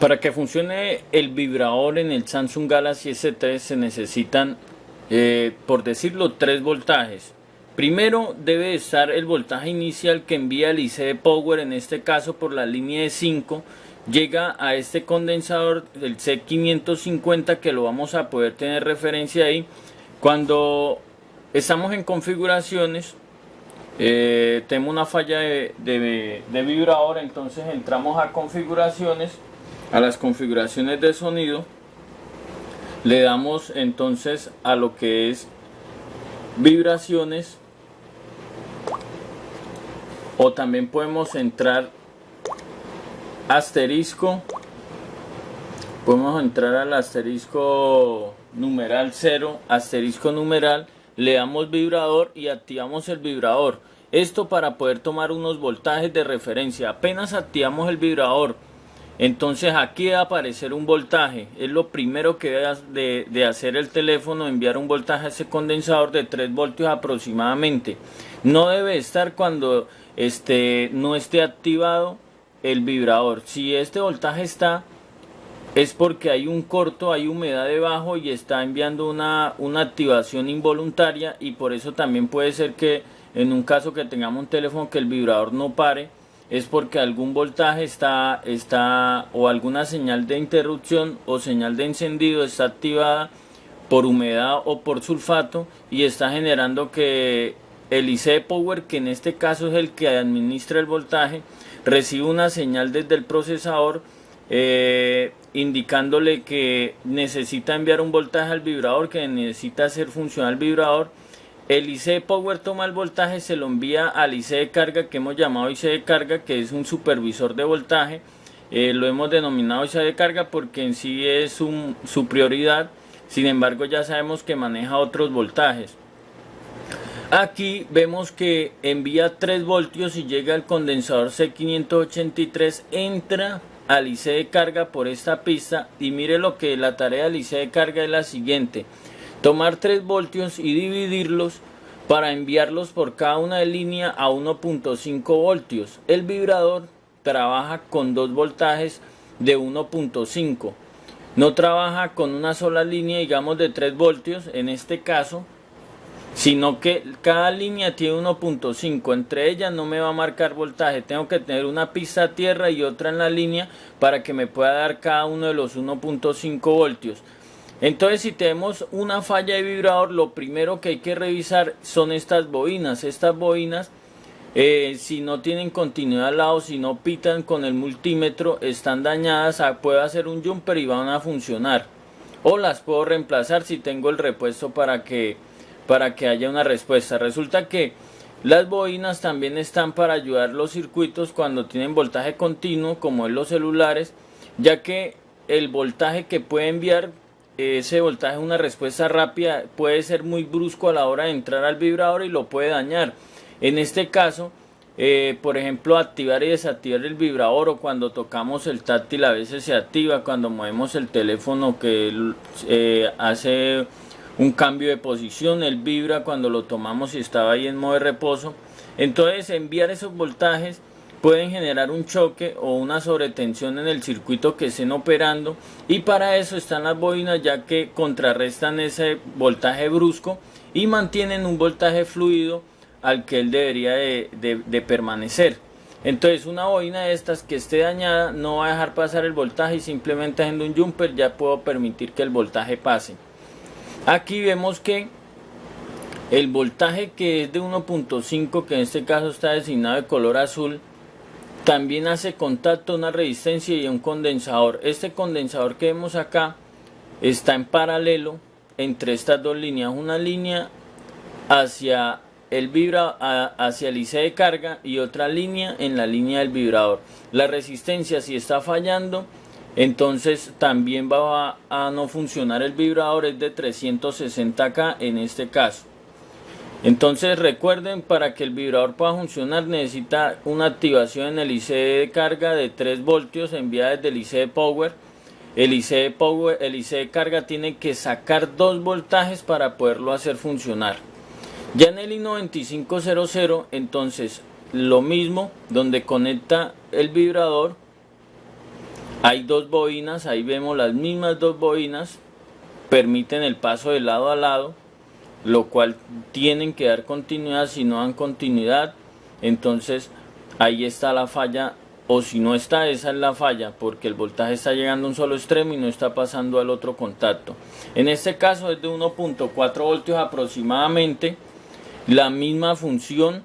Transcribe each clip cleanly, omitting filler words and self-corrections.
Para que funcione el vibrador en el Samsung Galaxy S3 se necesitan, por decirlo, 3 voltajes. Primero debe estar el voltaje inicial que envía el IC Power, en este caso por la línea de 5, llega a este condensador del C550, que lo vamos a poder tener referencia ahí. Cuando estamos en configuraciones, tenemos una falla de vibrador, entonces entramos a configuraciones, a las configuraciones de sonido, le damos entonces a lo que es vibraciones, o también podemos entrar asterisco, podemos entrar al asterisco numeral 0, asterisco numeral, le damos vibrador y activamos el vibrador. Esto para poder tomar unos voltajes de referencia. Apenas activamos el vibrador, entonces aquí va a aparecer un voltaje. Es lo primero que debe de hacer el teléfono, enviar un voltaje a ese condensador de 3 voltios aproximadamente. No debe estar cuando no esté activado el vibrador. Si este voltaje está, es porque hay un corto, hay humedad debajo y está enviando una activación involuntaria, y por eso también puede ser que en un caso que tengamos un teléfono que el vibrador no pare, es porque algún voltaje está o alguna señal de interrupción o señal de encendido está activada por humedad o por sulfato, y está generando que el IC Power, que en este caso es el que administra el voltaje, recibe una señal desde el procesador indicándole que necesita enviar un voltaje al vibrador, que necesita hacer funcionar el vibrador. El IC Power toma el voltaje, se lo envía al IC de carga, que hemos llamado IC de carga, que es un supervisor de voltaje. Lo hemos denominado IC de carga porque en sí es su prioridad. Sin embargo, ya sabemos que maneja otros voltajes. Aquí vemos que envía 3 voltios y llega al condensador C583, entra al IC de carga por esta pista, y mire lo que la tarea del IC de carga es la siguiente: tomar 3 voltios y dividirlos para enviarlos por cada una de línea a 1.5 voltios. El vibrador trabaja con 2 voltajes de 1.5, no trabaja con una sola línea, digamos, de 3 voltios en este caso, sino que cada línea tiene 1.5, entre ellas no me va a marcar voltaje, tengo que tener una pista a tierra y otra en la línea para que me pueda dar cada uno de los 1.5 voltios. Entonces, si tenemos una falla de vibrador, lo primero que hay que revisar son estas bobinas. Estas bobinas, si no tienen continuidad al lado, si no pitan con el multímetro, están dañadas. Puedo hacer un jumper y van a funcionar, o las puedo reemplazar si tengo el repuesto para que haya una respuesta. Resulta que las bobinas también están para ayudar los circuitos cuando tienen voltaje continuo, como en los celulares, ya que el voltaje que puede enviar, ese voltaje, una respuesta rápida, puede ser muy brusco a la hora de entrar al vibrador y lo puede dañar. En este caso, por ejemplo, activar y desactivar el vibrador, o cuando tocamos el táctil a veces se activa, cuando movemos el teléfono que hace un cambio de posición, él vibra cuando lo tomamos y estaba ahí en modo de reposo. Entonces, enviar esos voltajes pueden generar un choque o una sobretensión en el circuito que estén operando, y para eso están las bobinas, ya que contrarrestan ese voltaje brusco y mantienen un voltaje fluido al que él debería de permanecer. Entonces, una bobina de estas que esté dañada no va a dejar pasar el voltaje, y simplemente haciendo un jumper ya puedo permitir que el voltaje pase. Aquí vemos que el voltaje, que es de 1.5, que en este caso está designado de color azul, también hace contacto a una resistencia y a un condensador. Este condensador que vemos acá está en paralelo entre estas dos líneas, una línea hacia el hacia el IC de carga y otra línea en la línea del vibrador. La resistencia, si está fallando, entonces también va a no funcionar el vibrador, es de 360K en este caso. Entonces recuerden, para que el vibrador pueda funcionar necesita una activación en el IC de carga de 3 voltios enviada desde el IC de Power. El IC de carga tiene que sacar 2 voltajes para poderlo hacer funcionar. Ya en el i9500, entonces lo mismo, donde conecta el vibrador, Hay dos bobinas, ahí vemos las mismas dos bobinas, permiten el paso de lado a lado, lo cual tienen que dar continuidad. Si no dan continuidad, entonces ahí está la falla, o si no está, esa es la falla, porque el voltaje está llegando a un solo extremo y no está pasando al otro contacto. En este caso es de 1.4 voltios aproximadamente. La misma función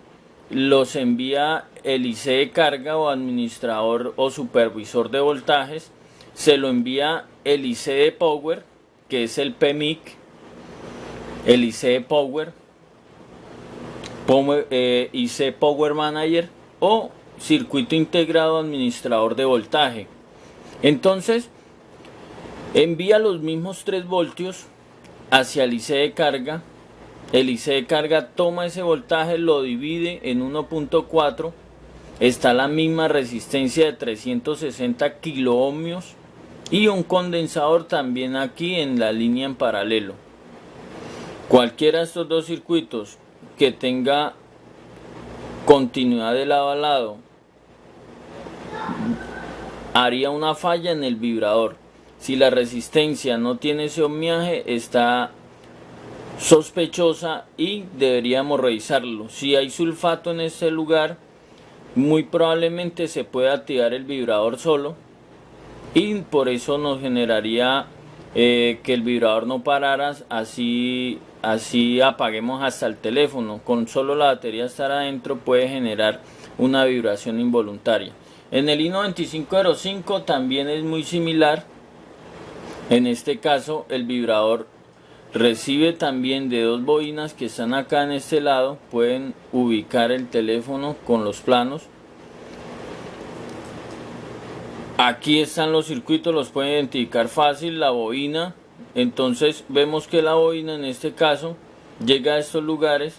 los envía el IC de carga o administrador o supervisor de voltajes, se lo envía el IC de power, que es el PMIC, el IC de power, IC Power Manager o circuito integrado administrador de voltaje. Entonces envía los mismos 3 voltios hacia el IC de carga. El IC de carga toma ese voltaje, lo divide en 1.4, está la misma resistencia de 360 kiloohmios y un condensador también aquí en la línea en paralelo. Cualquiera de estos dos circuitos que tenga continuidad de lado a lado haría una falla en el vibrador. Si la resistencia no tiene ese ohmiaje, está sospechosa y deberíamos revisarlo. Si hay sulfato en este lugar, muy probablemente se puede activar el vibrador solo y por eso nos generaría que el vibrador no parara, así apaguemos hasta el teléfono. Con solo la batería estar adentro puede generar una vibración involuntaria. En el i9505 también es muy similar. En este caso el vibrador recibe también de dos bobinas que están acá en este lado. Pueden ubicar el teléfono con los planos. Aquí están los circuitos, los pueden identificar fácil. La bobina, entonces vemos que la bobina en este caso llega a estos lugares.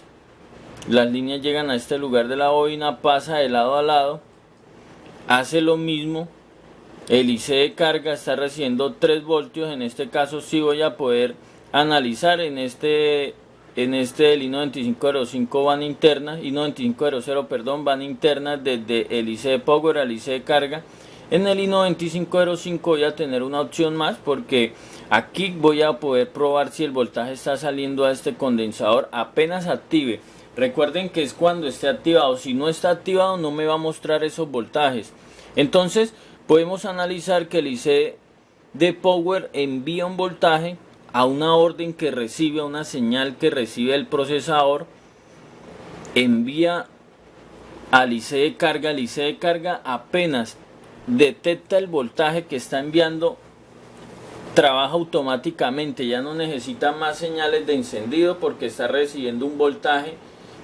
Las líneas llegan a este lugar de la bobina, pasa de lado a lado, hace lo mismo. El IC de carga está recibiendo 3 voltios. En este caso sí voy a poder analizar. En este del i9505 van internas, i9500 perdón, van internas desde el IC de power al IC de carga. En el i9505 voy a tener una opción más, porque aquí voy a poder probar si el voltaje está saliendo a este condensador apenas active. Recuerden que es cuando esté activado. Si no está activado no me va a mostrar esos voltajes. Entonces podemos analizar que el IC de power envía un voltaje a una orden que recibe, a una señal que recibe el procesador, envía al IC de carga. El IC de carga apenas detecta el voltaje que está enviando, trabaja automáticamente, ya no necesita más señales de encendido porque está recibiendo un voltaje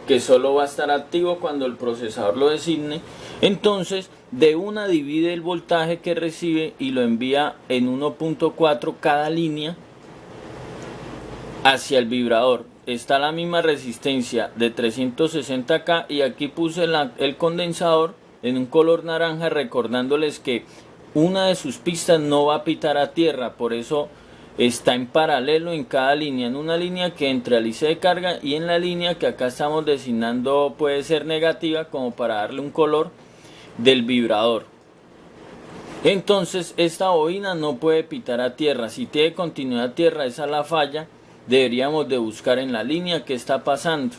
que solo va a estar activo cuando el procesador lo designe. Entonces de una divide el voltaje que recibe y lo envía en 1.4 cada línea hacia el vibrador. Está la misma resistencia de 360K y aquí puse el condensador en un color naranja, recordándoles que una de sus pistas no va a pitar a tierra, por eso está en paralelo en cada línea, en una línea que entre al IC de carga y en la línea que acá estamos designando puede ser negativa, como para darle un color del vibrador. Entonces esta bobina no puede pitar a tierra. Si tiene continuidad a tierra, esa es la falla. Deberíamos de buscar en la línea qué está pasando.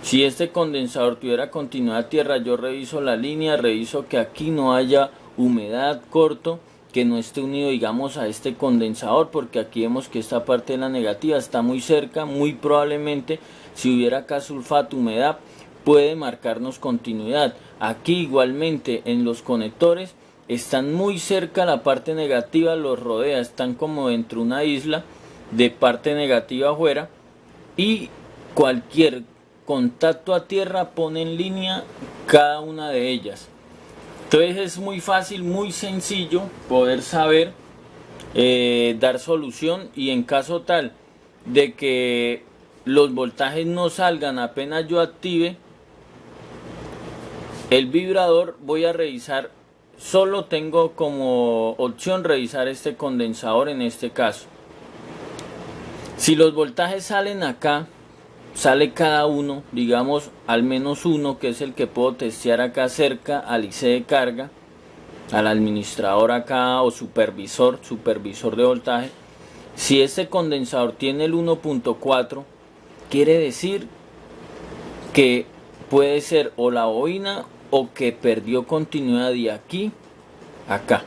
Si este condensador tuviera continuidad a tierra, yo reviso la línea, reviso que aquí no haya humedad, corto, que no esté unido, digamos, a este condensador, porque aquí vemos que esta parte de la negativa está muy cerca. Muy probablemente si hubiera acá sulfato, humedad, puede marcarnos continuidad. Aquí igualmente en los conectores están muy cerca, la parte negativa los rodea, están como dentro de una isla de parte negativa afuera, y cualquier contacto a tierra pone en línea cada una de ellas. Entonces es muy fácil, muy sencillo poder saber dar solución, y en caso tal de que los voltajes no salgan apenas yo active el vibrador, voy a revisar, solo tengo como opción revisar este condensador en este caso. Si los voltajes salen acá, sale cada uno, digamos al menos uno, que es el que puedo testear acá cerca al IC de carga. al administrador acá o supervisor de voltaje. Si este condensador tiene el 1.4, quiere decir que puede ser o la bobina o que perdió continuidad de aquí a acá.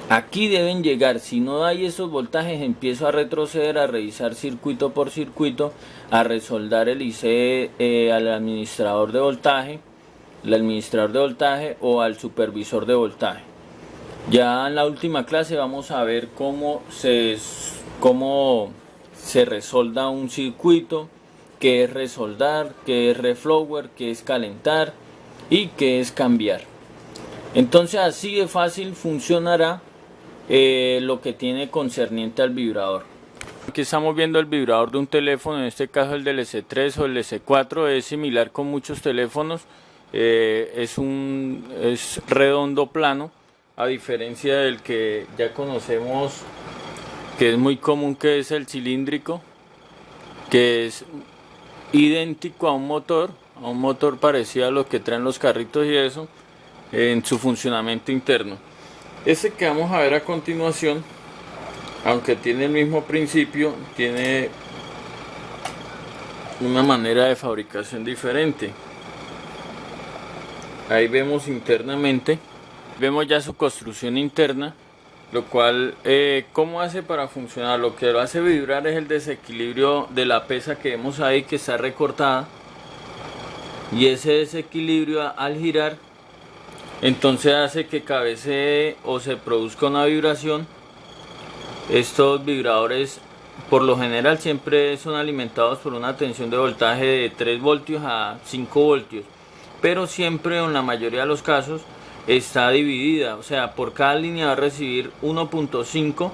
Aquí deben llegar. Si no hay esos voltajes, empiezo a retroceder, a revisar circuito por circuito, a resoldar el IC al administrador de voltaje, o al supervisor de voltaje. Ya en la última clase vamos a ver cómo se resolda un circuito, qué es resoldar, qué es reflower, qué es calentar y qué es cambiar. Entonces así de fácil funcionará lo que tiene concerniente al vibrador. Aquí estamos viendo el vibrador de un teléfono, en este caso el del S3 o el S4, es similar con muchos teléfonos, es redondo plano, a diferencia del que ya conocemos, que es muy común, que es el cilíndrico, que es idéntico a un motor parecido a los que traen los carritos y eso, en su funcionamiento interno. Este que vamos a ver a continuación, aunque tiene el mismo principio, tiene una manera de fabricación diferente. Ahí vemos internamente, vemos ya su construcción interna, lo cual, ¿cómo hace para funcionar? Lo que lo hace vibrar es el desequilibrio de la pesa que vemos ahí, que está recortada, y ese desequilibrio al girar entonces hace que cabecee o se produzca una vibración. Estos vibradores por lo general siempre son alimentados por una tensión de voltaje de 3 voltios a 5 voltios, pero siempre, en la mayoría de los casos, está dividida, o sea, por cada línea va a recibir 1.5,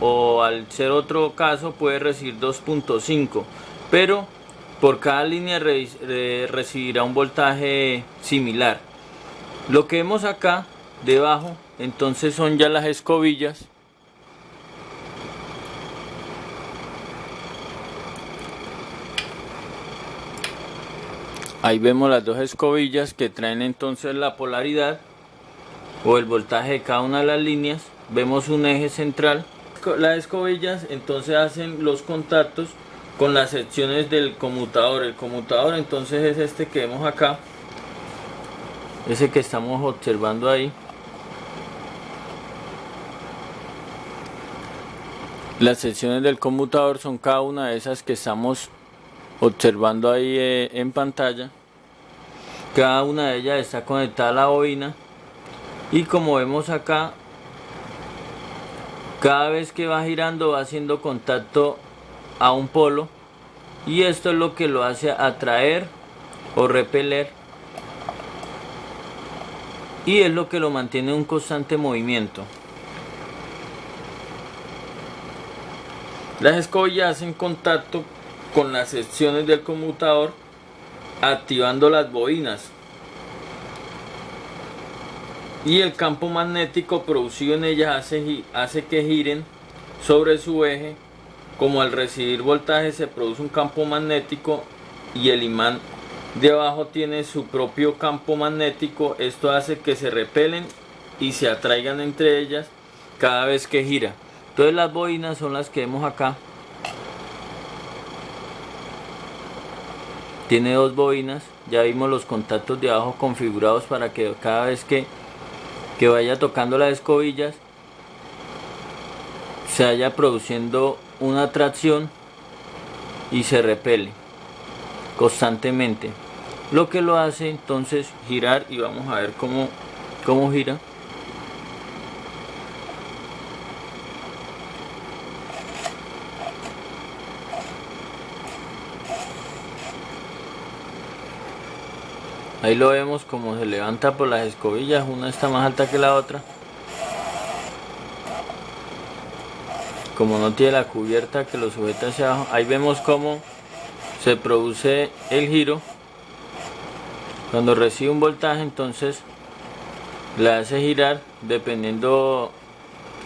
o al ser otro caso puede recibir 2.5, pero por cada línea recibirá un voltaje similar. Lo que vemos acá debajo entonces son ya las escobillas. Ahí vemos las dos escobillas que traen entonces la polaridad o el voltaje de cada una de las líneas. Vemos un eje central. Las escobillas entonces hacen los contactos con las secciones del conmutador. El conmutador entonces es este que vemos acá, ese que estamos observando ahí. Las secciones del conmutador son cada una de esas que estamos observando ahí en pantalla. Cada una de ellas está conectada a la bobina, y como vemos acá, cada vez que va girando va haciendo contacto a un polo, y esto es lo que lo hace atraer o repeler, y es lo que lo mantiene en un constante movimiento. Las escobillas hacen contacto con las secciones del conmutador, activando las bobinas, y el campo magnético producido en ellas hace que giren sobre su eje. Como al recibir voltaje se produce un campo magnético y el imán de abajo tiene su propio campo magnético, esto hace que se repelen y se atraigan entre ellas cada vez que gira. Entonces las bobinas son las que vemos acá. Tiene dos bobinas, ya vimos los contactos de abajo configurados para que cada vez que vaya tocando las escobillas se vaya produciendo una atracción y se repele constantemente, lo que lo hace entonces girar, y vamos a ver cómo gira. Ahí lo vemos como se levanta por las escobillas, una está más alta que la otra. Como no tiene la cubierta que lo sujeta hacia abajo, ahí vemos cómo se produce el giro. Cuando recibe un voltaje, entonces le hace girar, dependiendo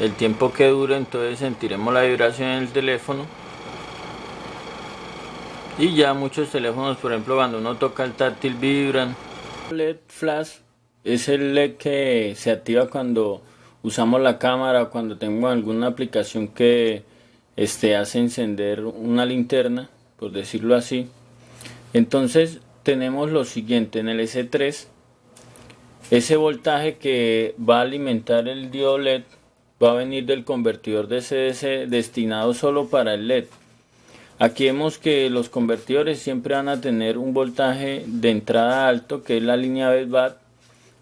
el tiempo que dure, entonces sentiremos la vibración en el teléfono. Y ya muchos teléfonos, por ejemplo, cuando uno toca el táctil, vibran. LED flash es el LED que se activa cuando usamos la cámara o cuando tengo alguna aplicación que hace encender una linterna, por decirlo así. Entonces tenemos lo siguiente: en el S3, ese voltaje que va a alimentar el diodo LED va a venir del convertidor de CDC destinado solo para el LED. Aquí vemos que los convertidores siempre van a tener un voltaje de entrada alto, que es la línea BESBAT.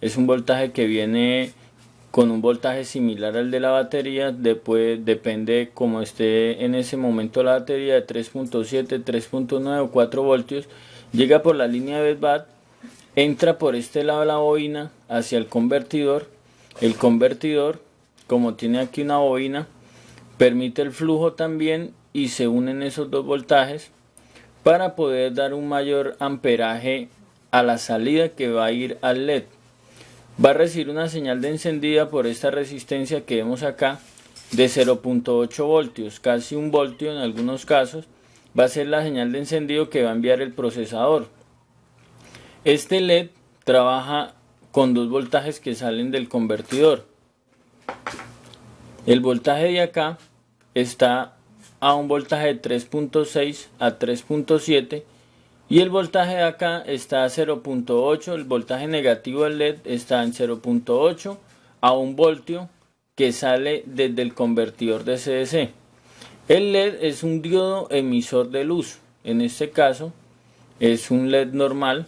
Es un voltaje que viene con un voltaje similar al de la batería. Después depende como esté en ese momento la batería, de 3.7, 3.9 o 4 voltios. Llega por la línea BESBAT, entra por este lado de la bobina hacia el convertidor. El convertidor, como tiene aquí una bobina, permite el flujo también y se unen esos dos voltajes para poder dar un mayor amperaje a la salida que va a ir al LED. Va a recibir una señal de encendida por esta resistencia que vemos acá de 0.8 voltios, casi un voltio en algunos casos. Va a ser la señal de encendido que va a enviar el procesador. Este LED trabaja con dos voltajes que salen del convertidor. El voltaje de acá está a un voltaje de 3.6 a 3.7 y el voltaje de acá está a 0.8. El voltaje negativo del LED está en 0.8 a 1 voltio que sale desde el convertidor de CDC. El LED es un diodo emisor de luz. En este caso es un LED normal.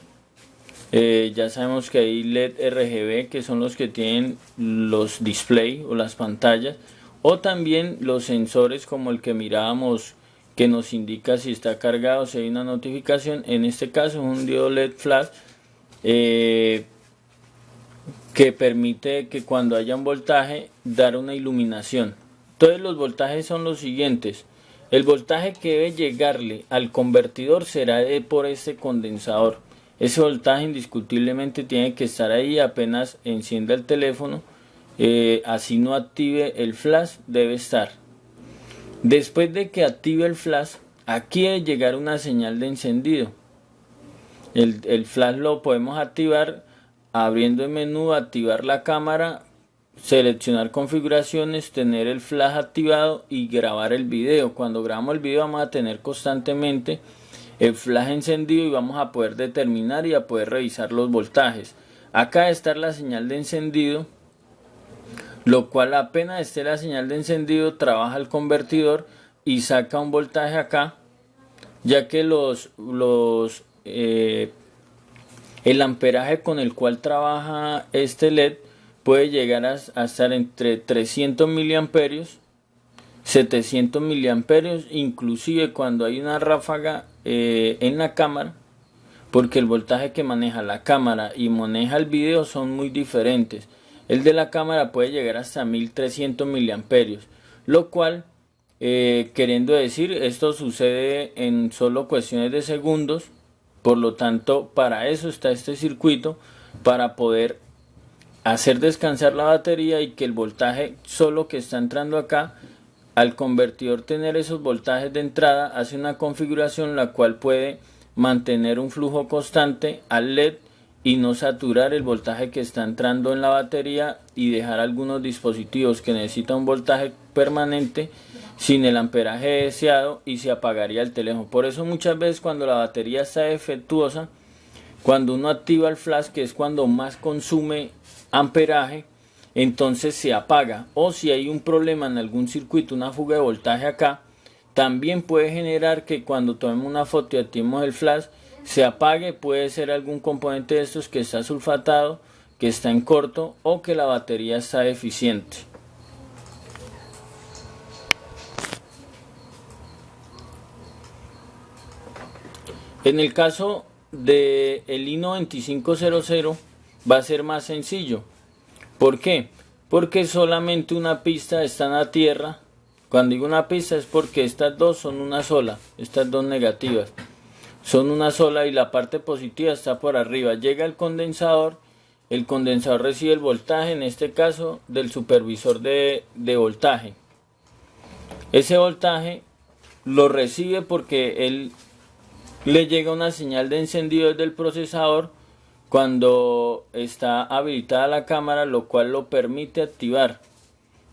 Ya sabemos que hay LED RGB, que son los que tienen los display o las pantallas, o también los sensores como el que mirábamos, que nos indica si está cargado, si hay una notificación. En este caso es un diodo LED flash, que permite que cuando haya un voltaje dar una iluminación. Entonces los voltajes son los siguientes: el voltaje que debe llegarle al convertidor será por este condensador. Ese voltaje indiscutiblemente tiene que estar ahí apenas encienda el teléfono, así no active el flash, debe estar. Después de que active el flash, aquí debe llegar una señal de encendido. El flash lo podemos activar abriendo el menú, activar la cámara, seleccionar configuraciones, tener el flash activado y grabar el video. Cuando grabamos el video vamos a tener constantemente el flash encendido y vamos a poder determinar y a poder revisar los voltajes. Acá está la señal de encendido, lo cual apenas esté la señal de encendido trabaja el convertidor y saca un voltaje acá, ya que el amperaje con el cual trabaja este LED puede llegar a estar entre 300 miliamperios, 700 miliamperios, inclusive cuando hay una ráfaga en la cámara, porque el voltaje que maneja la cámara y maneja el video son muy diferentes. El de la cámara puede llegar hasta 1300 miliamperios, lo cual, queriendo decir, esto sucede en solo cuestiones de segundos. Por lo tanto, para eso está este circuito, para poder hacer descansar la batería y que el voltaje solo que está entrando acá, al convertidor tener esos voltajes de entrada, hace una configuración la cual puede mantener un flujo constante al LED y no saturar el voltaje que está entrando en la batería y dejar algunos dispositivos que necesitan un voltaje permanente sin el amperaje deseado y se apagaría el teléfono. Por eso muchas veces cuando la batería está defectuosa, cuando uno activa el flash, que es cuando más consume amperaje, entonces se apaga. O si hay un problema en algún circuito, una fuga de voltaje acá, también puede generar que cuando tomemos una foto y activemos el flash se apague. Puede ser algún componente de estos que está sulfatado, que está en corto o que la batería está deficiente. En el caso del i9500 va a ser más sencillo. ¿Por qué? Porque solamente una pista está en la tierra. Cuando digo una pista es porque estas dos son una sola, estas dos negativas son una sola y la parte positiva está por arriba. Llega el condensador recibe el voltaje, en este caso del supervisor de voltaje. Ese voltaje lo recibe porque él le llega una señal de encendido desde el procesador, cuando está habilitada la cámara, lo cual lo permite activar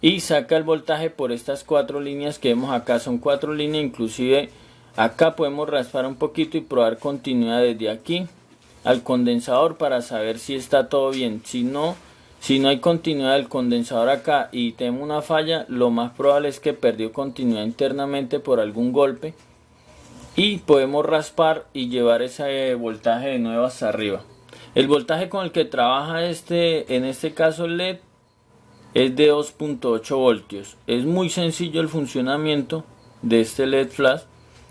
y saca el voltaje por estas 4 líneas que vemos acá. Son 4 líneas, inclusive acá podemos raspar un poquito y probar continuidad desde aquí al condensador para saber si está todo bien. Si no hay continuidad del condensador acá y tenemos una falla, lo más probable es que perdió continuidad internamente por algún golpe, y podemos raspar y llevar ese voltaje de nuevo hasta arriba. El voltaje con el que trabaja en este caso el LED, es de 2.8 voltios. Es muy sencillo el funcionamiento de este LED flash.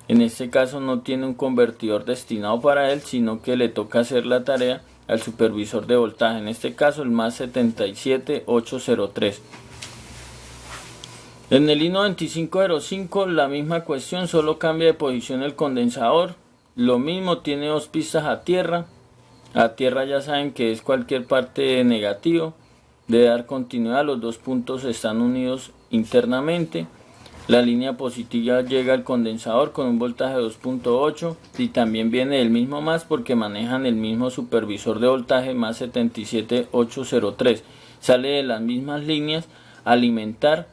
En este caso no tiene un convertidor destinado para él, sino que le toca hacer la tarea al supervisor de voltaje, en este caso el más 77803. En el I9505 la misma cuestión, solo cambia de posición el condensador. Lo mismo, tiene 2 pistas a tierra. A tierra ya saben que es cualquier parte negativo. De dar continuidad, los 2 puntos están unidos internamente. La línea positiva llega al condensador con un voltaje de 2.8 y también viene del mismo más porque manejan el mismo supervisor de voltaje más 77803. Sale de las mismas líneas a alimentar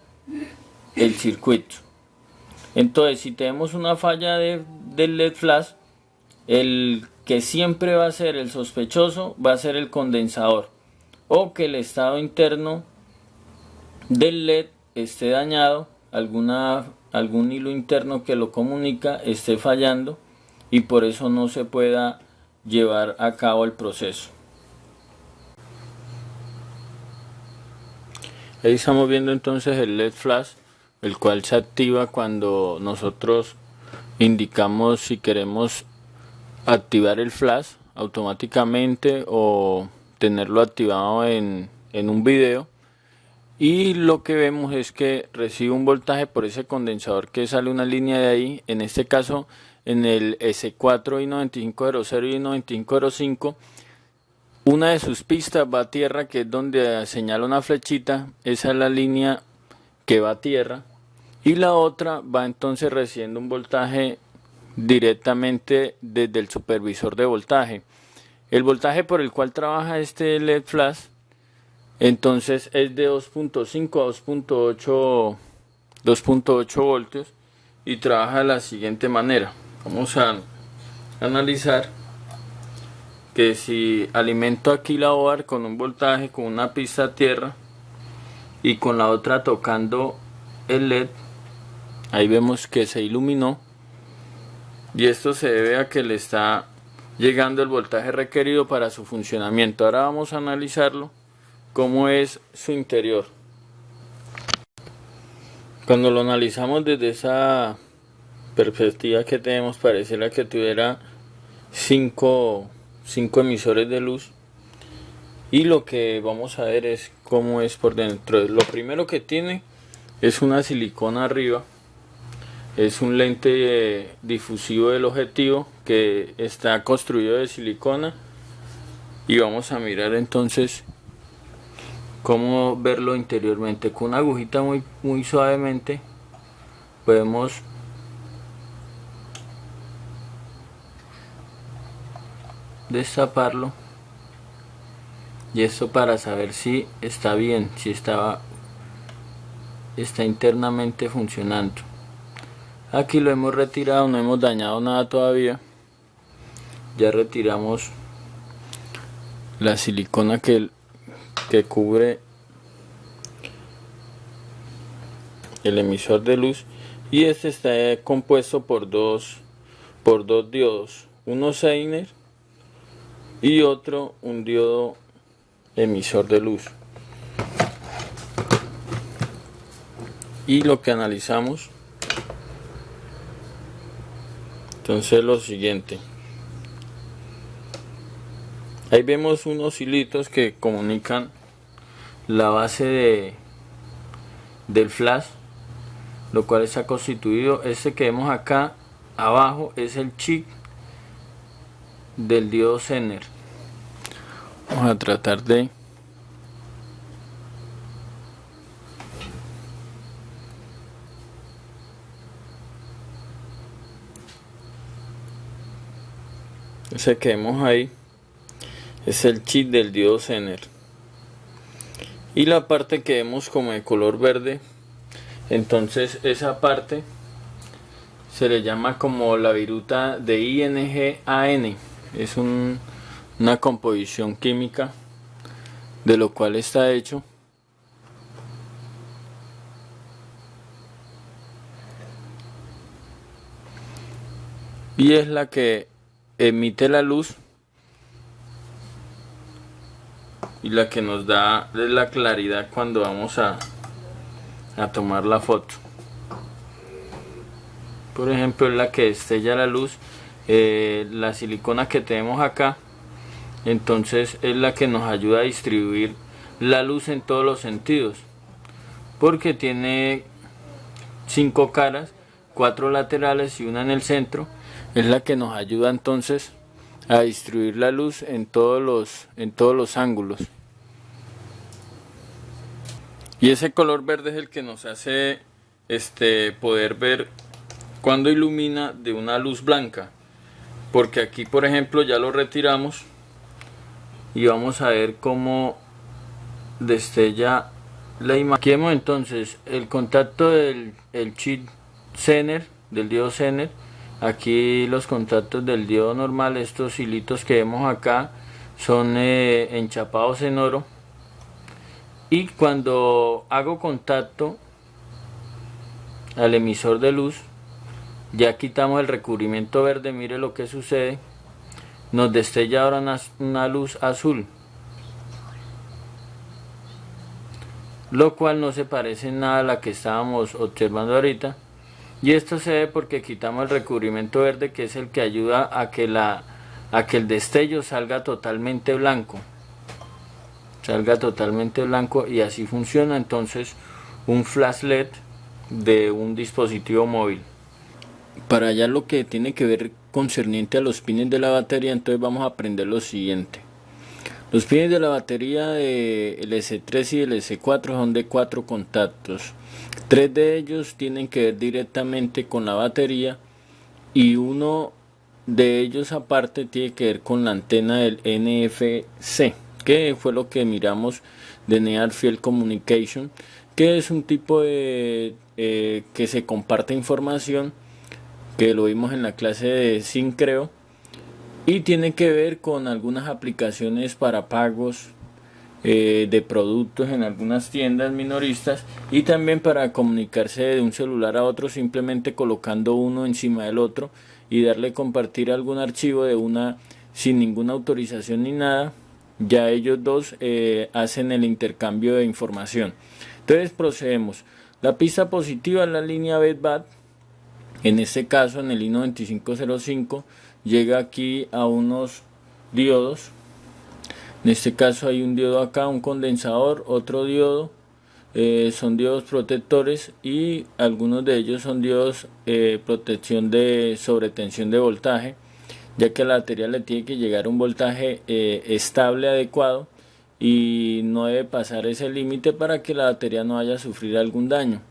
el circuito. Entonces, si tenemos una falla del LED flash, el que siempre va a ser el sospechoso va a ser el condensador, o que el estado interno del LED esté dañado, algún hilo interno que lo comunica esté fallando y por eso no se pueda llevar a cabo el proceso. Ahí estamos viendo entonces el LED flash, el cual se activa cuando nosotros indicamos si queremos activar el flash automáticamente o tenerlo activado en un video. Y lo que vemos es que recibe un voltaje por ese condensador que sale una línea de ahí. En este caso, en el S4 I9500 y I9505, una de sus pistas va a tierra, que es donde señala una flechita. Esa es la línea que va a tierra. Y la otra va entonces recibiendo un voltaje directamente desde el supervisor de voltaje. El voltaje por el cual trabaja este LED flash entonces es de 2.5 a 2.8 voltios y trabaja de la siguiente manera. Vamos a analizar que si alimento aquí la OAR con un voltaje, con una pista a tierra y con la otra tocando el LED, ahí vemos que se iluminó, y esto se debe a que le está llegando el voltaje requerido para su funcionamiento. Ahora vamos a analizarlo, cómo es su interior. Cuando lo analizamos desde esa perspectiva que tenemos, pareciera que tuviera 5 emisores de luz, y lo que vamos a ver es cómo es por dentro. Lo primero que tiene es una silicona arriba. Es un lente difusivo del objetivo que está construido de silicona, y vamos a mirar entonces cómo verlo interiormente. Con una agujita muy suavemente podemos destaparlo, y esto para saber si está bien, si está internamente funcionando. Aquí lo hemos retirado, no hemos dañado nada todavía. Ya retiramos la silicona que cubre el emisor de luz, y este está compuesto por dos diodos, uno Zener y otro un diodo emisor de luz. Y lo que analizamos entonces lo siguiente: ahí vemos unos hilitos que comunican la base del flash, lo cual está constituido. Este que vemos acá abajo es el chip del diodo Zener. Vamos a tratar de ese que vemos ahí es el chip del diodo Zener. Y la parte que vemos como de color verde, entonces esa parte se le llama como la viruta de ING-AN. Es una composición química de lo cual está hecho. Y es la que emite la luz y la que nos da la claridad cuando vamos a tomar la foto. Por ejemplo, es la que destella la luz. La silicona que tenemos acá, entonces es la que nos ayuda a distribuir la luz en todos los sentidos, porque tiene 5 caras, 4 laterales y una en el centro. Es la que nos ayuda entonces a distribuir la luz en todos los ángulos. Y ese color verde es el que nos hace poder ver cuando ilumina de una luz blanca, porque aquí por ejemplo ya lo retiramos y vamos a ver cómo destella la imagen. Aquí vemos entonces el contacto del chip Zener, del diodo Zener. Aquí los contactos del diodo normal, estos hilitos que vemos acá son enchapados en oro, y cuando hago contacto al emisor de luz, ya quitamos el recubrimiento verde, mire lo que sucede, nos destella ahora una luz azul, lo cual no se parece en nada a la que estábamos observando ahorita. Y esto se ve porque quitamos el recubrimiento verde, que es el que ayuda a que el destello salga totalmente blanco. Y así funciona entonces un flash LED de un dispositivo móvil. Para allá lo que tiene que ver concerniente a los pines de la batería, entonces vamos a aprender lo siguiente. Los pines de la batería del S3 y del S4 son de 4 contactos. 3 de ellos tienen que ver directamente con la batería y uno de ellos aparte tiene que ver con la antena del NFC, que fue lo que miramos de Near Field Communication, que es un tipo de que se comparte información, que lo vimos en la clase de Syncreo, y tiene que ver con algunas aplicaciones para pagos de productos en algunas tiendas minoristas, y también para comunicarse de un celular a otro simplemente colocando uno encima del otro y darle compartir algún archivo de una sin ninguna autorización ni nada. Ya ellos dos hacen el intercambio de información. Entonces procedemos. La pista positiva es la línea BET-BAT. En este caso, en el INO 2505 llega aquí a unos diodos. En este caso hay un diodo acá, un condensador, otro diodo, son diodos protectores, y algunos de ellos son diodos protección de sobretensión de voltaje, ya que a la batería le tiene que llegar un voltaje estable, adecuado, y no debe pasar ese límite para que la batería no vaya a sufrir algún daño.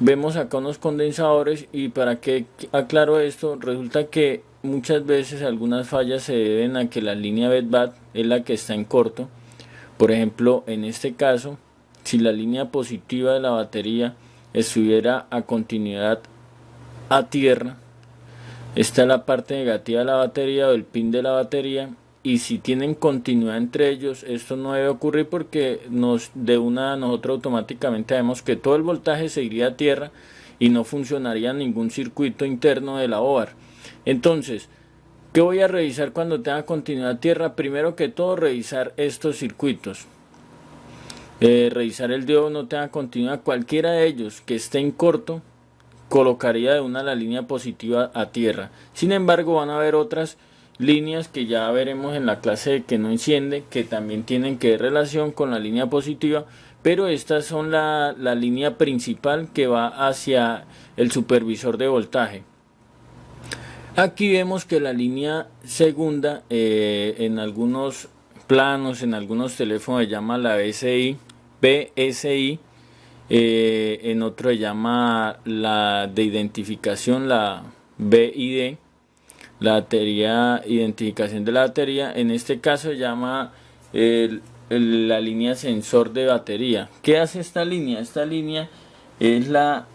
Vemos acá unos condensadores, y para que aclaro esto, resulta que muchas veces algunas fallas se deben a que la línea BET-BAT es la que está en corto. Por ejemplo, en este caso, si la línea positiva de la batería estuviera a continuidad a tierra, esta es la parte negativa de la batería o el pin de la batería, y si tienen continuidad entre ellos, esto no debe ocurrir, porque nosotros automáticamente vemos que todo el voltaje se iría a tierra y no funcionaría ningún circuito interno de la OAR. Entonces, ¿qué voy a revisar cuando tenga continuidad a tierra? Primero que todo, revisar estos circuitos. Revisar el diodo no tenga continuidad, cualquiera de ellos que esté en corto colocaría de una la línea positiva a tierra. Sin embargo, van a haber otras líneas que ya veremos en la clase de que no enciende, que también tienen que ver relación con la línea positiva, pero estas son la línea principal que va hacia el supervisor de voltaje. Aquí vemos que la línea segunda, en algunos planos, en algunos teléfonos se llama la BSI, en otro se llama la de identificación, la BID. la batería, identificación de la batería. En este caso se llama la línea sensor de batería. ¿Qué hace esta línea? Esta línea es la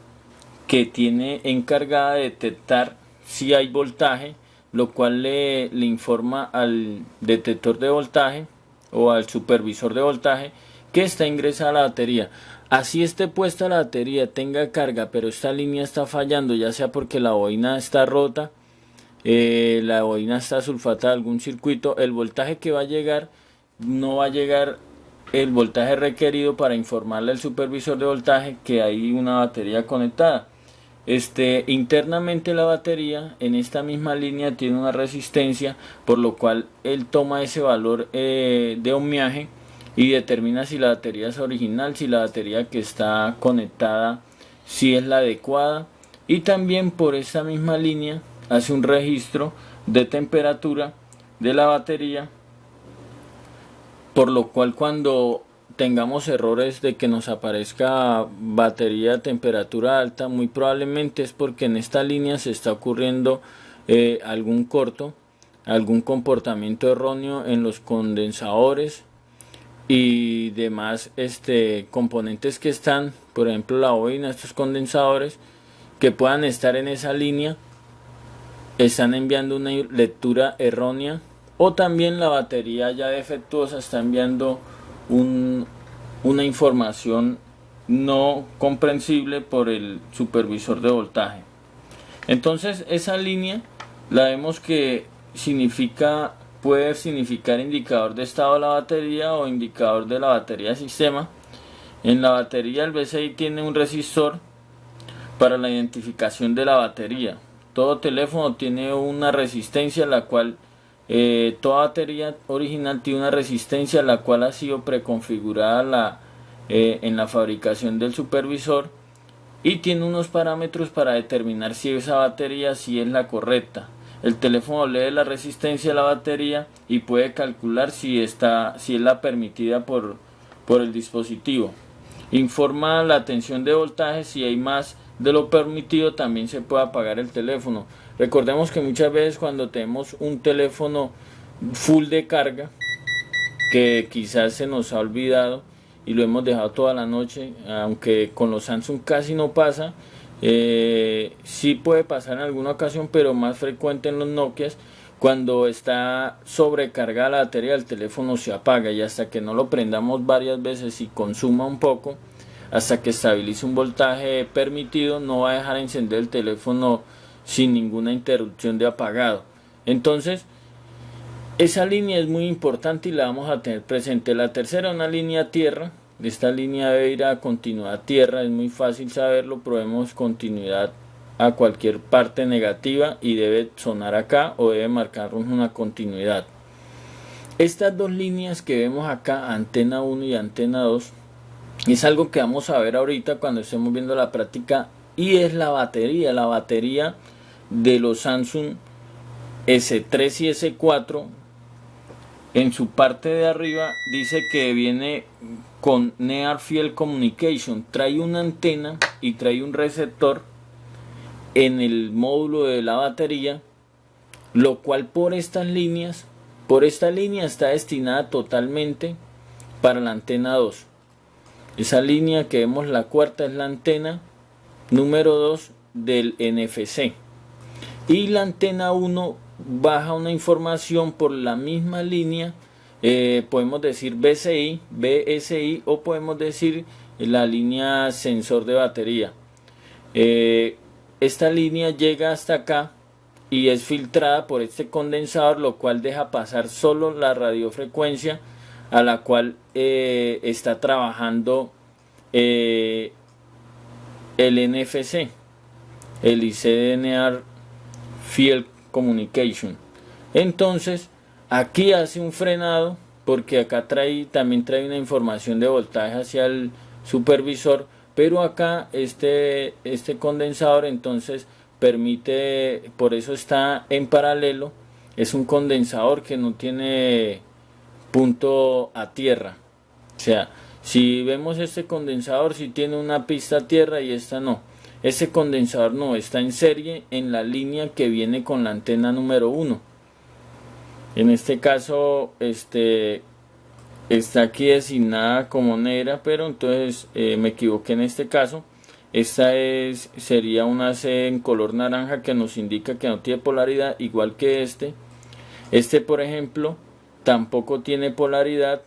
que tiene encargada de detectar si hay voltaje, lo cual le informa al detector de voltaje o al supervisor de voltaje que está ingresada la batería. Así esté puesta la batería, tenga carga, pero esta línea está fallando, ya sea porque la bobina está rota, la bobina está sulfatada de algún circuito, el voltaje que va a llegar no va a llegar el voltaje requerido para informarle al supervisor de voltaje que hay una batería conectada. Internamente la batería en esta misma línea tiene una resistencia, por lo cual él toma ese valor de ohmiaje y determina si la batería es original, si la batería que está conectada si es la adecuada, y también por esta misma línea hace un registro de temperatura de la batería, por lo cual cuando tengamos errores de que nos aparezca batería a temperatura alta, muy probablemente es porque en esta línea se está ocurriendo algún corto, algún comportamiento erróneo en los condensadores y demás componentes que están, por ejemplo la bobina, estos condensadores que puedan estar en esa línea están enviando una lectura errónea, o también la batería ya defectuosa está enviando una información no comprensible por el supervisor de voltaje. Entonces esa línea la vemos que puede significar indicador de estado de la batería o indicador de la batería de sistema. En la batería el BCI tiene un resistor para la identificación de la batería. Todo teléfono tiene una resistencia, la cual toda batería original tiene una resistencia la cual ha sido preconfigurada en la fabricación del supervisor, y tiene unos parámetros para determinar si esa batería sí es la correcta. El teléfono lee la resistencia de la batería y puede calcular si es la permitida por el dispositivo. Informa la tensión de voltaje, si hay más de lo permitido también se puede apagar el teléfono. Recordemos que muchas veces cuando tenemos un teléfono full de carga, que quizás se nos ha olvidado y lo hemos dejado toda la noche, aunque con los Samsung casi no pasa, sí puede pasar en alguna ocasión, pero más frecuente en los Nokia. Cuando está sobrecargada la batería del teléfono se apaga, y hasta que no lo prendamos varias veces y consuma un poco, hasta que estabilice un voltaje permitido, no va a dejar encender el teléfono sin ninguna interrupción de apagado. Entonces esa línea es muy importante y la vamos a tener presente. La tercera, una línea tierra. Esta línea debe ir a continuidad tierra, es muy fácil saberlo. Probemos continuidad a cualquier parte negativa y debe sonar acá o debe marcarnos una continuidad. Estas dos líneas que vemos acá, antena 1 y antena 2, es algo que vamos a ver ahorita cuando estemos viendo la práctica, y es la batería de los Samsung S3 y S4. En su parte de arriba dice que viene con Near Field Communication, trae una antena y trae un receptor en el módulo de la batería, lo cual por esta línea está destinada totalmente para la antena 2. Esa línea que vemos, la cuarta, es la antena número 2 del NFC, y la antena 1 baja una información por la misma línea, podemos decir BSI, o podemos decir la línea sensor de batería. Esta línea llega hasta acá y es filtrada por este condensador, lo cual deja pasar solo la radiofrecuencia a la cual está trabajando el NFC, el ICDNR Field Communication. Entonces aquí hace un frenado, porque acá también trae una información de voltaje hacia el supervisor, pero acá este condensador entonces permite, por eso está en paralelo. Es un condensador que no tiene punto a tierra, o sea, si vemos este condensador, si tiene una pista a tierra y esta no. Este condensador no está en serie en la línea que viene con la antena número 1. En este caso está aquí designada como negra, pero entonces me equivoqué en este caso. Esta sería una C en color naranja que nos indica que no tiene polaridad, igual que este. Este, por ejemplo, tampoco tiene polaridad.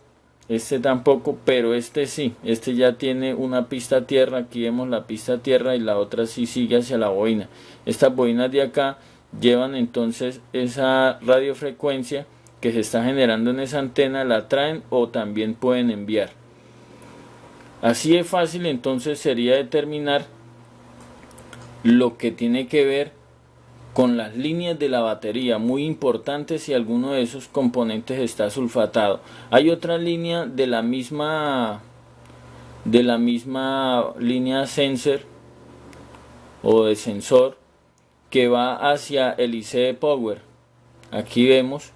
Este tampoco, pero este sí. Este ya tiene una pista tierra. Aquí vemos la pista tierra y la otra sí sigue hacia la bobina. Estas bobinas de acá llevan entonces esa radiofrecuencia que se está generando en esa antena, la traen o también pueden enviar. Así de fácil entonces sería determinar lo que tiene que ver con las líneas de la batería, muy importante si alguno de esos componentes está sulfatado. Hay otra línea de la misma línea sensor o de sensor que va hacia el IC Power. Aquí vemos,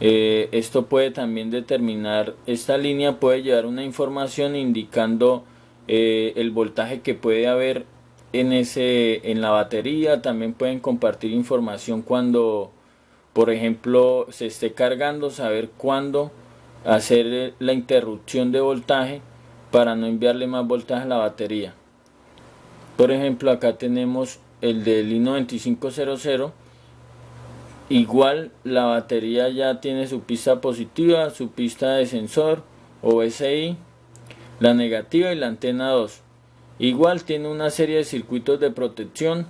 esto puede también determinar, esta línea puede llevar una información indicando el voltaje que puede haber en la batería. También pueden compartir información cuando, por ejemplo, se esté cargando, saber cuándo hacer la interrupción de voltaje para no enviarle más voltaje a la batería. Por ejemplo, acá tenemos el del i9500. Igual la batería ya tiene su pista positiva, su pista de sensor o SI, la negativa y la antena 2. Igual tiene una serie de circuitos de protección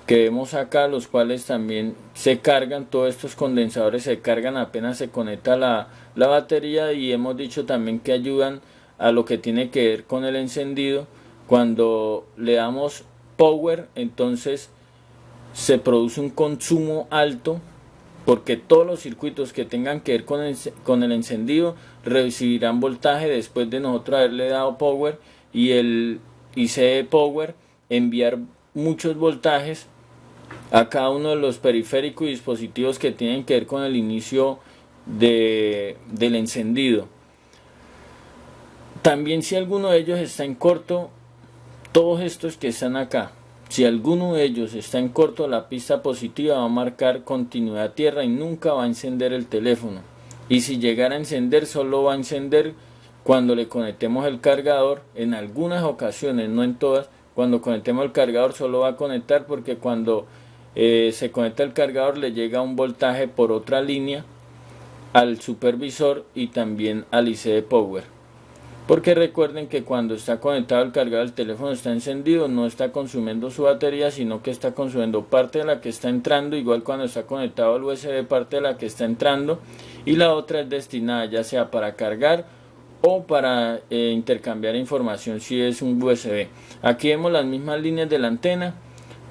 que vemos acá, los cuales también se cargan. Todos estos condensadores se cargan apenas se conecta la batería, y hemos dicho también que ayudan a lo que tiene que ver con el encendido. Cuando le damos power, entonces se produce un consumo alto, porque todos los circuitos que tengan que ver con el encendido recibirán voltaje después de nosotros haberle dado power, y el IC Power enviar muchos voltajes a cada uno de los periféricos y dispositivos que tienen que ver con el inicio del encendido. También, si alguno de ellos está en corto, todos estos que están acá, si alguno de ellos está en corto, la pista positiva va a marcar continuidad tierra y nunca va a encender el teléfono. Y si llegara a encender, solo va a encender cuando le conectemos el cargador. En algunas ocasiones, no en todas, cuando conectemos el cargador solo va a conectar, porque cuando se conecta el cargador le llega un voltaje por otra línea al supervisor y también al IC Power. Porque recuerden que cuando está conectado el cargador, el teléfono está encendido, no está consumiendo su batería, sino que está consumiendo parte de la que está entrando. Igual cuando está conectado al USB, parte de la que está entrando, y la otra es destinada ya sea para cargar o para intercambiar información si es un USB. Aquí vemos las mismas líneas de la antena.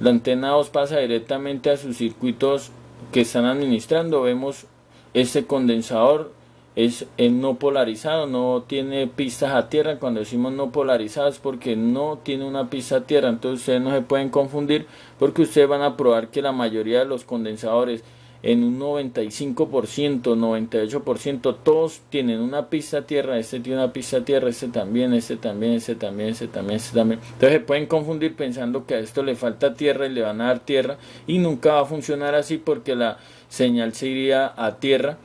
La antena 2 pasa directamente a sus circuitos que están administrando. Vemos este condensador es no polarizado, no tiene pistas a tierra. Cuando decimos no polarizado es porque no tiene una pista a tierra. Entonces ustedes no se pueden confundir, porque ustedes van a probar que la mayoría de los condensadores, en un 95%, 98%, todos tienen una pista a tierra. Este tiene una pista a tierra, este también, este también, este también, este también, este también. Entonces se pueden confundir pensando que a esto le falta tierra y le van a dar tierra, y nunca va a funcionar así, porque la señal se iría a tierra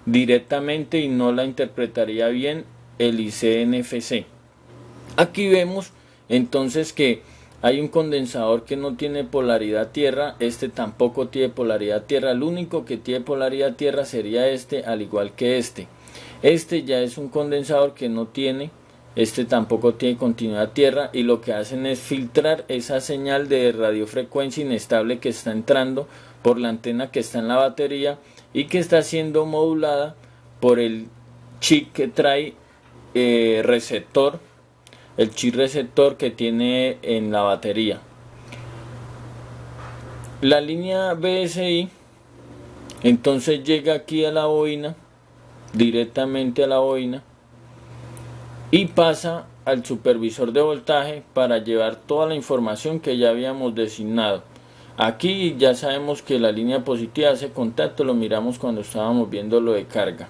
directamente y no la interpretaría bien el IC-NFC. Aquí vemos entonces que hay un condensador que no tiene polaridad tierra. Este tampoco tiene polaridad tierra. El único que tiene polaridad tierra sería este, al igual que este. Este ya es un condensador que no tiene, este tampoco tiene continuidad tierra, y lo que hacen es filtrar esa señal de radiofrecuencia inestable que está entrando por la antena que está en la batería y que está siendo modulada por el chip que trae receptor, el chip receptor que tiene en la batería. La línea BSI entonces llega aquí a la bobina, directamente a la bobina, y pasa al supervisor de voltaje para llevar toda la información que ya habíamos designado. Aquí ya sabemos que la línea positiva hace contacto, lo miramos cuando estábamos viendo lo de carga.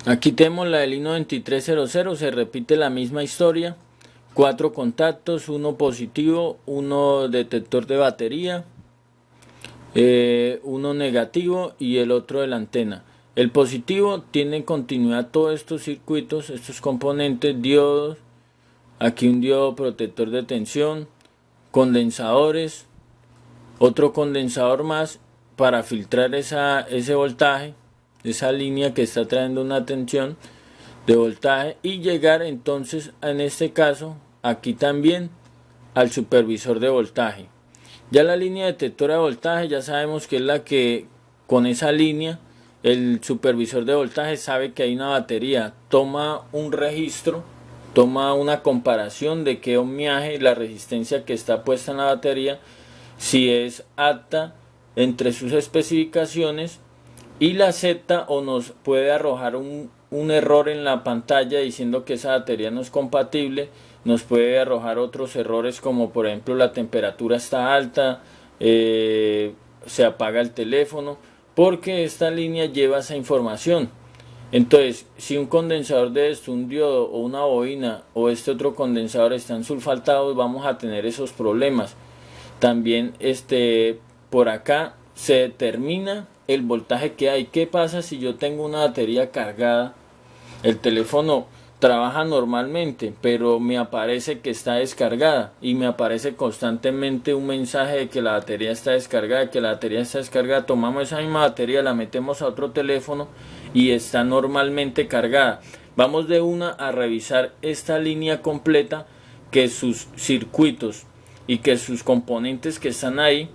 Aquí tenemos la del i9300, se repite la misma historia 4 contactos, uno positivo, uno detector de batería, uno negativo y el otro de la antena. El positivo tiene continuidad todos estos circuitos, estos componentes, diodos, aquí un diodo protector de tensión, condensadores, otro condensador más para filtrar ese voltaje, esa línea que está trayendo una tensión de voltaje, y llegar entonces en este caso aquí también al supervisor de voltaje. Ya la línea detectora de voltaje ya sabemos que es la que con esa línea el supervisor de voltaje sabe que hay una batería, toma un registro, toma una comparación de qué ohmiaje, la resistencia que está puesta en la batería, si es apta entre sus especificaciones, y la acepta, o nos puede arrojar un error en la pantalla diciendo que esa batería no es compatible. Nos puede arrojar otros errores, como por ejemplo la temperatura está alta, se apaga el teléfono, porque esta línea lleva esa información. Entonces, si un condensador de esto, un diodo o una bobina o este otro condensador están sulfatados, vamos a tener esos problemas. También por acá se determina el voltaje que hay. ¿Qué pasa si yo tengo una batería cargada? El teléfono trabaja normalmente, pero me aparece que está descargada y me aparece constantemente un mensaje de que la batería está descargada, Tomamos esa misma batería, la metemos a otro teléfono y está normalmente cargada. Vamos de una a revisar esta línea completa, que sus circuitos y que sus componentes que están ahí.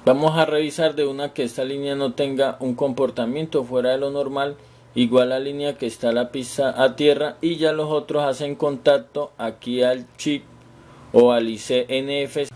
Vamos a revisar de una que esta línea no tenga un comportamiento fuera de lo normal, igual la línea que está la pista a tierra, y ya los otros hacen contacto aquí al chip o al IC NFC.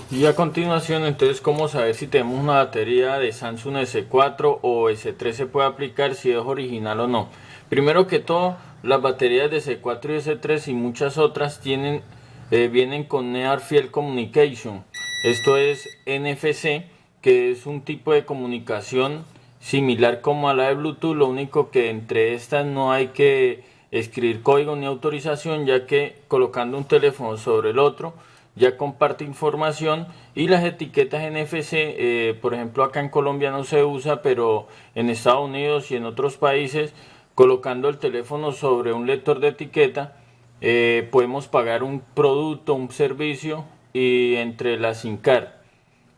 Y a continuación, entonces, ¿cómo saber si tenemos una batería de Samsung S4 o S3 se puede aplicar, si es original o no? Primero que todo, las baterías de S4 y S3 y muchas otras vienen con Near Field Communication. Esto es NFC, que es un tipo de comunicación similar como a la de Bluetooth, lo único que entre estas no hay que escribir código ni autorización, ya que colocando un teléfono sobre el otro ya comparte información. Y las etiquetas NFC, por ejemplo acá en Colombia no se usa, pero en Estados Unidos y en otros países, colocando el teléfono sobre un lector de etiqueta, podemos pagar un producto, un servicio, y entre la SIM card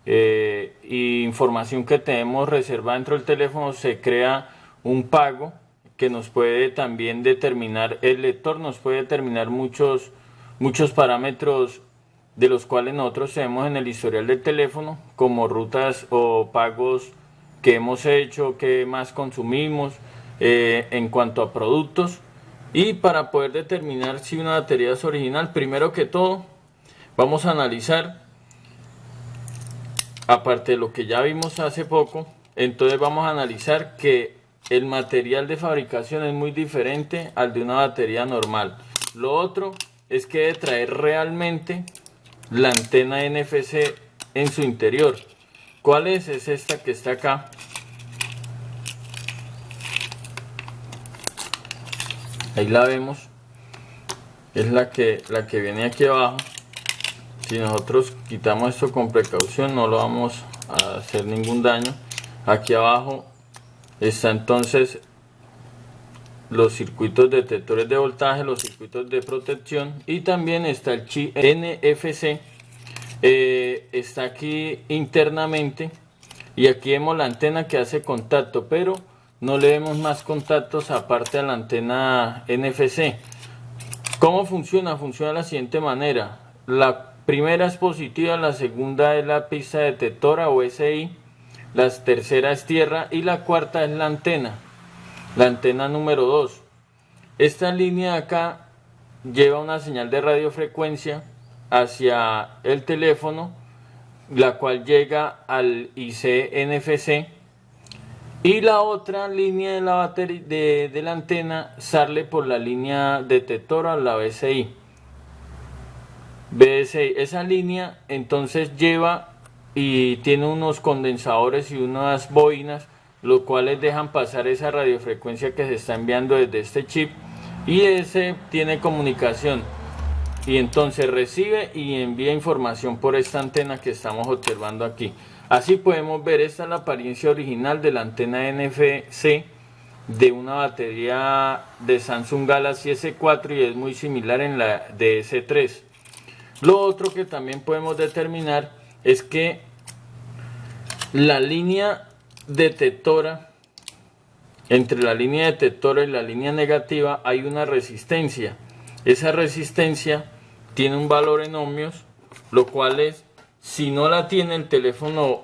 y información que tenemos reservada dentro del teléfono se crea un pago que nos puede también determinar, el lector nos puede determinar muchos parámetros, de los cuales nosotros tenemos en el historial del teléfono, como rutas o pagos que hemos hecho, que más consumimos, en cuanto a productos. Y para poder determinar si una batería es original, primero que todo vamos a analizar, aparte de lo que ya vimos hace poco, entonces vamos a analizar que el material de fabricación es muy diferente al de una batería normal. Lo otro es que debe traer realmente la antena NFC en su interior. ¿Cuál es? Es esta que está acá. Ahí la vemos. Es la que viene aquí abajo. Si nosotros quitamos esto con precaución, no lo vamos a hacer ningún daño. Aquí abajo está entonces los circuitos detectores de voltaje, los circuitos de protección, y también está el chip NFC. Está aquí internamente, y aquí vemos la antena que hace contacto, pero no le vemos más contactos aparte de la antena NFC. ¿Cómo funciona? Funciona de la siguiente manera. La primera es positiva, la segunda es la pista detectora o SI, la tercera es tierra y la cuarta es la antena número 2. Esta línea de acá lleva una señal de radiofrecuencia hacia el teléfono, la cual llega al IC NFC, y la otra línea de la batería de la antena sale por la línea detectora, la BSI. Esa línea entonces lleva y tiene unos condensadores y unas bobinas, los cuales dejan pasar esa radiofrecuencia que se está enviando desde este chip, y ese tiene comunicación y entonces recibe y envía información por esta antena que estamos observando aquí. Así podemos ver, esta es la apariencia original de la antena NFC de una batería de Samsung Galaxy S4 y es muy similar en la de S3. Lo otro que también podemos determinar es que la línea detectora, entre la línea detectora y la línea negativa hay una resistencia. Esa resistencia tiene un valor en ohmios, lo cual es, si no la tiene el teléfono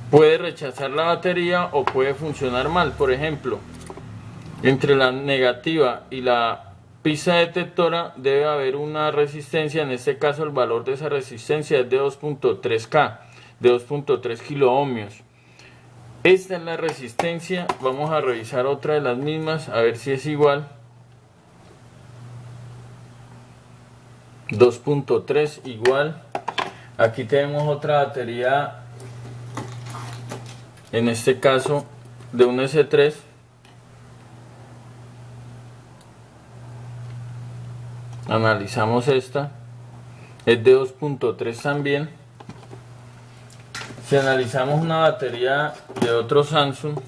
puede rechazar la batería o puede funcionar mal. Por ejemplo, entre la negativa y la pista detectora debe haber una resistencia. En este caso el valor de esa resistencia es de 2.3K, de 2.3 kilo ohmios. Esta es la resistencia. Vamos a revisar otra de las mismas a ver si es igual. 2.3 igual. Aquí tenemos otra batería, en este caso de un S3. Analizamos esta, es de 2.3 también. Si analizamos una batería de otro Samsung,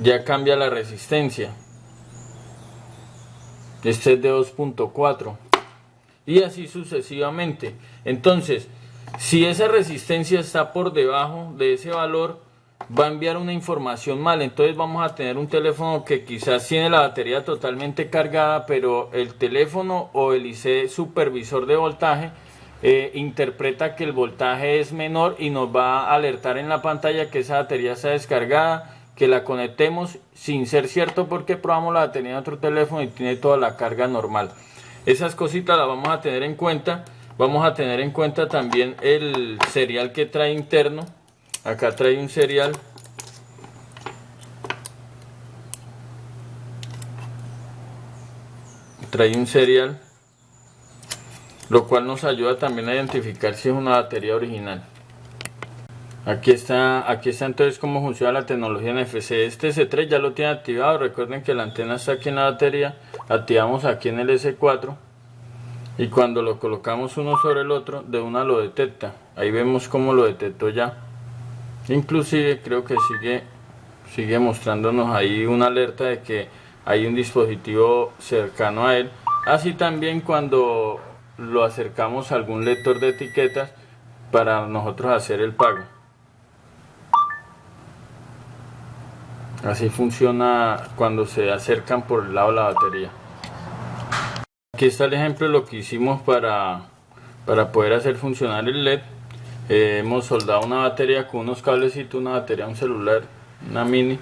ya cambia la resistencia. Este es de 2.4 y así sucesivamente. Entonces, si esa resistencia está por debajo de ese valor, va a enviar una información mal. Entonces vamos a tener un teléfono que quizás tiene la batería totalmente cargada, pero el teléfono o el IC supervisor de voltaje interpreta que el voltaje es menor y nos va a alertar en la pantalla que esa batería está descargada, que la conectemos, sin ser cierto porque probamos la batería en otro teléfono y tiene toda la carga normal. Esas cositas las vamos a tener en cuenta. Vamos a tener en cuenta también el serial que trae interno. Acá trae un serial. Trae un serial, lo cual nos ayuda también a identificar si es una batería original. Aquí está entonces cómo funciona la tecnología NFC. Este S3 ya lo tiene activado. Recuerden que la antena está aquí en la batería. Activamos aquí en el S4 y cuando lo colocamos uno sobre el otro, de una lo detecta. Ahí vemos cómo lo detectó ya. Inclusive creo que sigue mostrándonos ahí una alerta de que hay un dispositivo cercano a él. Así también cuando lo acercamos a algún lector de etiquetas para nosotros hacer el pago. Así funciona cuando se acercan por el lado de la batería. Aquí está el ejemplo de lo que hicimos para poder hacer funcionar el LED. Hemos soldado una batería con unos cablecitos, una batería de un celular, una mini.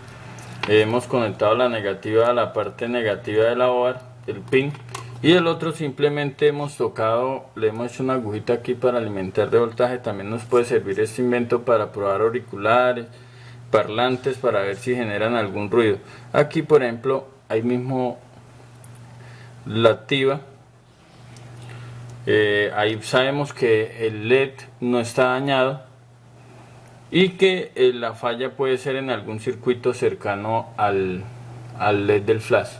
Hemos conectado la negativa a la parte negativa de la OAR, el pin, y el otro simplemente hemos tocado, le hemos hecho una agujita aquí para alimentar de voltaje. También nos puede servir este invento para probar auriculares, parlantes, para ver si generan algún ruido. Aquí por ejemplo, ahí mismo la activa. Ahí sabemos que el LED no está dañado y que la falla puede ser en algún circuito cercano al LED del flash.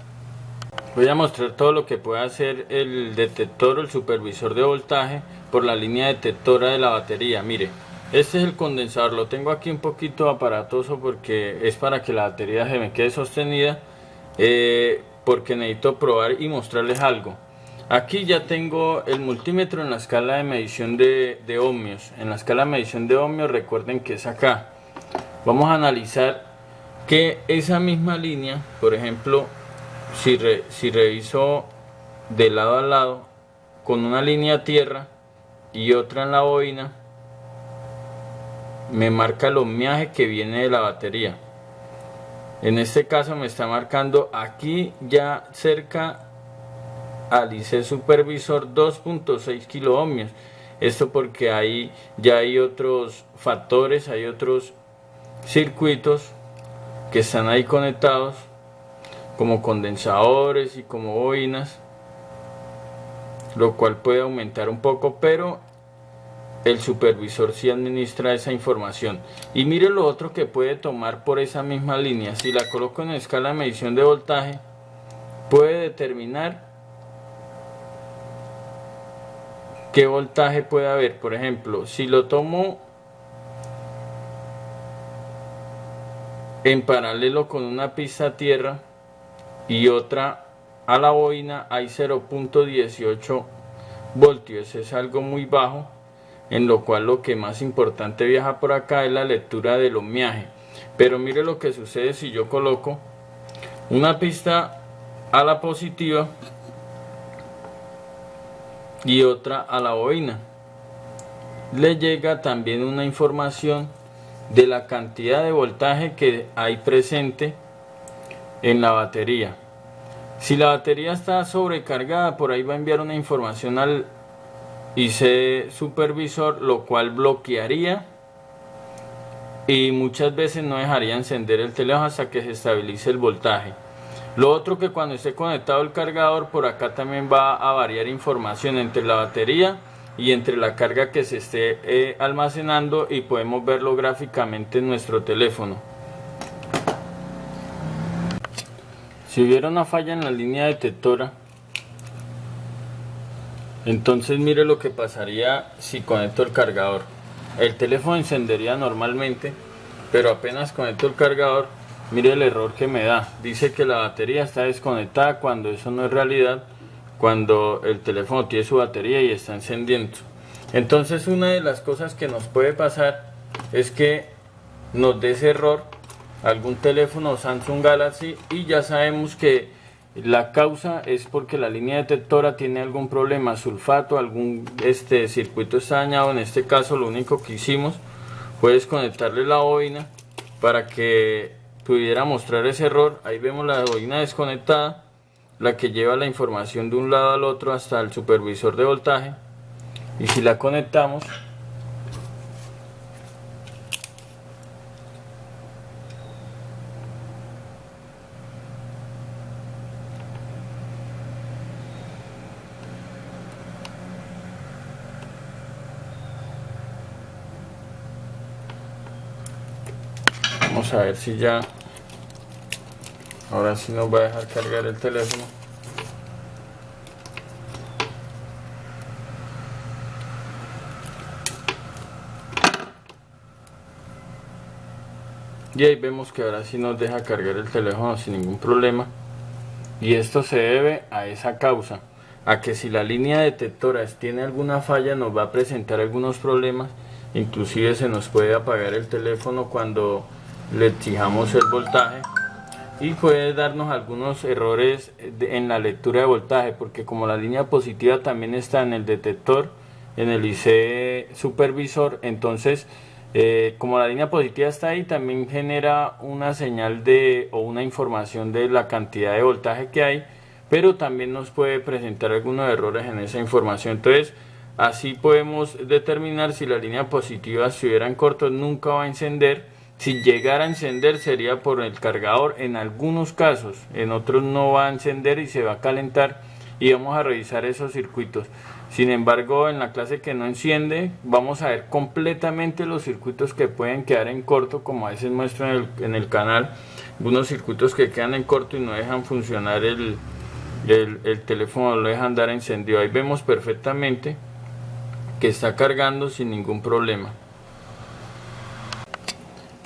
Voy a mostrar todo lo que puede hacer el detector o el supervisor de voltaje por la línea detectora de la batería. Mire, este es el condensador. Lo tengo aquí un poquito aparatoso porque es para que la batería se me quede sostenida, porque necesito probar y mostrarles algo. Aquí ya tengo el multímetro en la escala de medición de ohmios. En la escala de medición de ohmios, recuerden que es acá. Vamos a analizar que esa misma línea, por ejemplo, si reviso de lado a lado con una línea a tierra y otra en la bobina, me marca el ohmiaje que viene de la batería. En este caso me está marcando aquí ya cerca al IC supervisor 2.6 kilo ohmios. Esto porque ahí ya hay otros factores, hay otros circuitos que están ahí conectados, como condensadores y como bobinas, lo cual puede aumentar un poco, pero el supervisor sí administra esa información. Y mire lo otro que puede tomar por esa misma línea. Si la coloco en escala de medición de voltaje, puede determinar ¿qué voltaje puede haber? Por ejemplo, si lo tomo en paralelo con una pista a tierra y otra a la bobina, hay 0.18 voltios. Es algo muy bajo, en lo cual lo que más importante viaja por acá es la lectura del ohmiaje. Pero mire lo que sucede si yo coloco una pista a la positiva y otra a la bobina. Le llega también una información de la cantidad de voltaje que hay presente en la batería. Si la batería está sobrecargada, por ahí va a enviar una información al IC supervisor, lo cual bloquearía y muchas veces no dejaría encender el teléfono hasta que se estabilice el voltaje. Lo otro, que cuando esté conectado el cargador, por acá también va a variar información entre la batería y entre la carga que se esté almacenando, y podemos verlo gráficamente en nuestro teléfono. Si hubiera una falla en la línea detectora, entonces mire lo que pasaría si conecto el cargador. El teléfono encendería normalmente, pero apenas conecto el cargador, mire el error que me da. Dice que la batería está desconectada, cuando eso no es realidad, cuando el teléfono tiene su batería y está encendiendo. Entonces, una de las cosas que nos puede pasar es que nos dé ese error algún teléfono Samsung Galaxy, y ya sabemos que la causa es porque la línea detectora tiene algún problema, sulfato, algún circuito está dañado. En este caso lo único que hicimos fue desconectarle la bobina para que pudiera mostrar ese error. Ahí vemos la bobina desconectada, la que lleva la información de un lado al otro hasta el supervisor de voltaje. Y si la conectamos, vamos a ver si ya, ahora sí nos va a dejar cargar el teléfono. Y ahí vemos que ahora sí nos deja cargar el teléfono sin ningún problema. Y esto se debe a esa causa, a que si la línea detectora tiene alguna falla, nos va a presentar algunos problemas. Inclusive se nos puede apagar el teléfono cuando le exijamos el voltaje, y puede darnos algunos errores en la lectura de voltaje, porque como la línea positiva también está en el detector, en el IC supervisor, entonces como la línea positiva está ahí, también genera una señal o una información de la cantidad de voltaje que hay, pero también nos puede presentar algunos errores en esa información. Entonces así podemos determinar si la línea positiva estuviera en corto, nunca va a encender. Si llegara a encender sería por el cargador en algunos casos, en otros no va a encender y se va a calentar, y vamos a revisar esos circuitos. Sin embargo, en la clase que no enciende, vamos a ver completamente los circuitos que pueden quedar en corto, como a veces muestro en el canal, algunos circuitos que quedan en corto y no dejan funcionar el teléfono, lo dejan dar encendido. Ahí vemos perfectamente que está cargando sin ningún problema.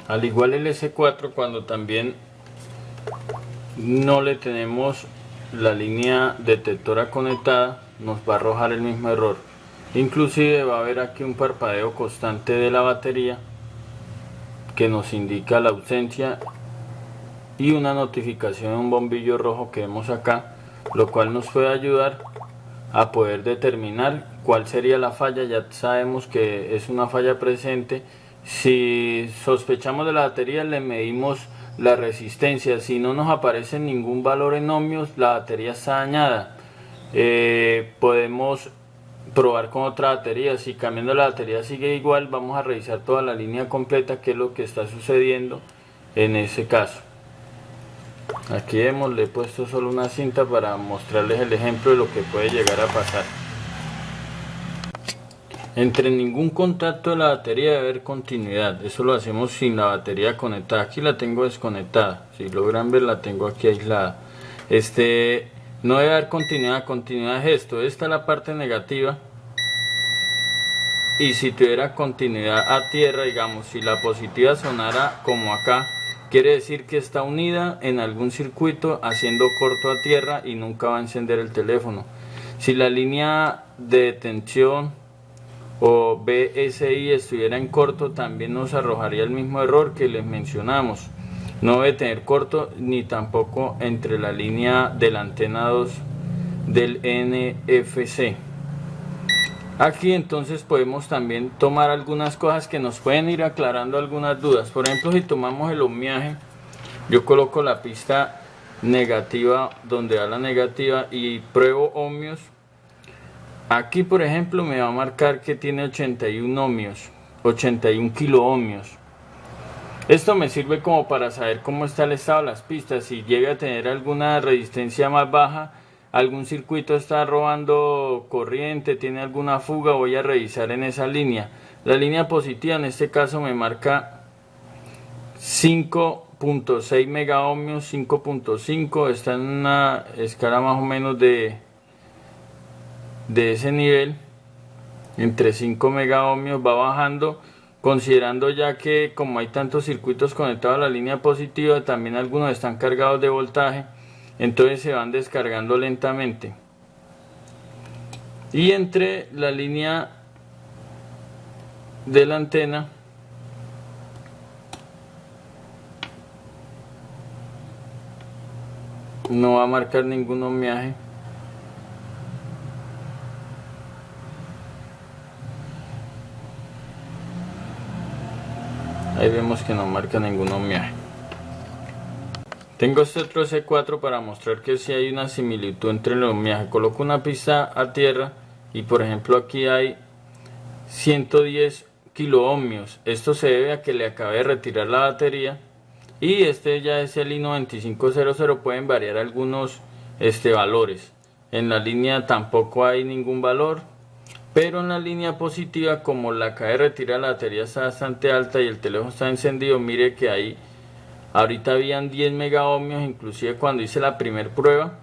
Al igual el S4, cuando también no le tenemos la línea detectora conectada, nos va a arrojar el mismo error. Inclusive va a haber aquí un parpadeo constante de la batería que nos indica la ausencia, y una notificación, un bombillo rojo que vemos acá, lo cual nos puede ayudar a poder determinar cuál sería la falla. Ya sabemos que es una falla presente. Si sospechamos de la batería, le medimos la resistencia. Si no nos aparece ningún valor en ohmios, la batería está dañada. Podemos probar con otra batería. Si cambiando la batería sigue igual, vamos a revisar toda la línea completa, qué es lo que está sucediendo en ese caso. Aquí vemos, le he puesto solo una cinta para mostrarles el ejemplo de lo que puede llegar a pasar. Entre ningún contacto de la batería debe haber continuidad. Eso lo hacemos sin la batería conectada. Aquí la tengo desconectada. Si logran ver, la tengo aquí aislada. No debe haber continuidad. Continuidad es esto. Esta es la parte negativa y si tuviera continuidad a tierra, digamos, si la positiva sonara como acá, quiere decir que está unida en algún circuito haciendo corto a tierra y nunca va a encender el teléfono. Si la línea de detención o BSI estuviera en corto, también nos arrojaría el mismo error que les mencionamos. No debe tener corto ni tampoco entre la línea de la antena 2 del NFC. Aquí entonces podemos también tomar algunas cosas que nos pueden ir aclarando algunas dudas. Por ejemplo, si tomamos el ohmiaje, yo coloco la pista negativa donde da la negativa y pruebo ohmios. Aquí por ejemplo me va a marcar que tiene 81 ohmios, 81 kiloohmios. Esto me sirve como para saber cómo está el estado de las pistas. Si llega a tener alguna resistencia más baja, algún circuito está robando corriente, tiene alguna fuga, voy a revisar en esa línea. La línea positiva en este caso me marca 5.6 megaohmios, 5.5, está en una escala más o menos de ese nivel, entre 5 megaohmios, va bajando, considerando ya que como hay tantos circuitos conectados a la línea positiva, también algunos están cargados de voltaje, entonces se van descargando lentamente. Y entre la línea de la antena no va a marcar ningún ohmiaje. Ahí vemos que no marca ningún ohmiaje. Tengo este otro C4 para mostrar que si hay una similitud entre el ohmiaje. Coloco una pista a tierra y por ejemplo aquí hay 110 kiloohmios. Esto se debe a que le acabé de retirar la batería y este ya es el I9500. Pueden variar algunos valores. En la línea tampoco hay ningún valor, pero en la línea positiva, como la acabé de retirar, la batería está bastante alta y el teléfono está encendido. Mire que ahí ahorita habían 10 megaohmios, inclusive cuando hice la primera prueba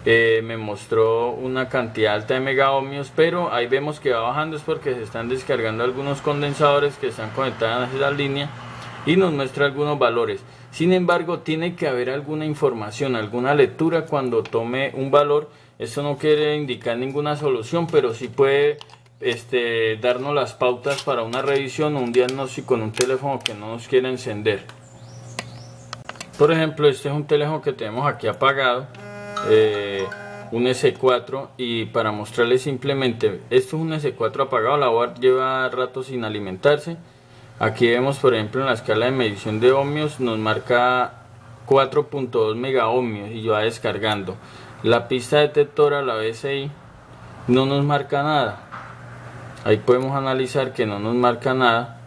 me mostró una cantidad alta de megaohmios, pero ahí vemos que va bajando, es porque se están descargando algunos condensadores que están conectados a esa línea y nos muestra algunos valores. Sin embargo, tiene que haber alguna información, alguna lectura cuando tome un valor. Esto no quiere indicar ninguna solución, pero sí puede darnos las pautas para una revisión o un diagnóstico en un teléfono que no nos quiera encender. Por ejemplo, este es un teléfono que tenemos aquí apagado, un S4, y para mostrarles simplemente, esto es un S4 apagado, la board lleva rato sin alimentarse. Aquí vemos por ejemplo en la escala de medición de ohmios nos marca 4.2 megaohmios y va descargando. La pista detectora, la BSI, no nos marca nada. Ahí podemos analizar que no nos marca nada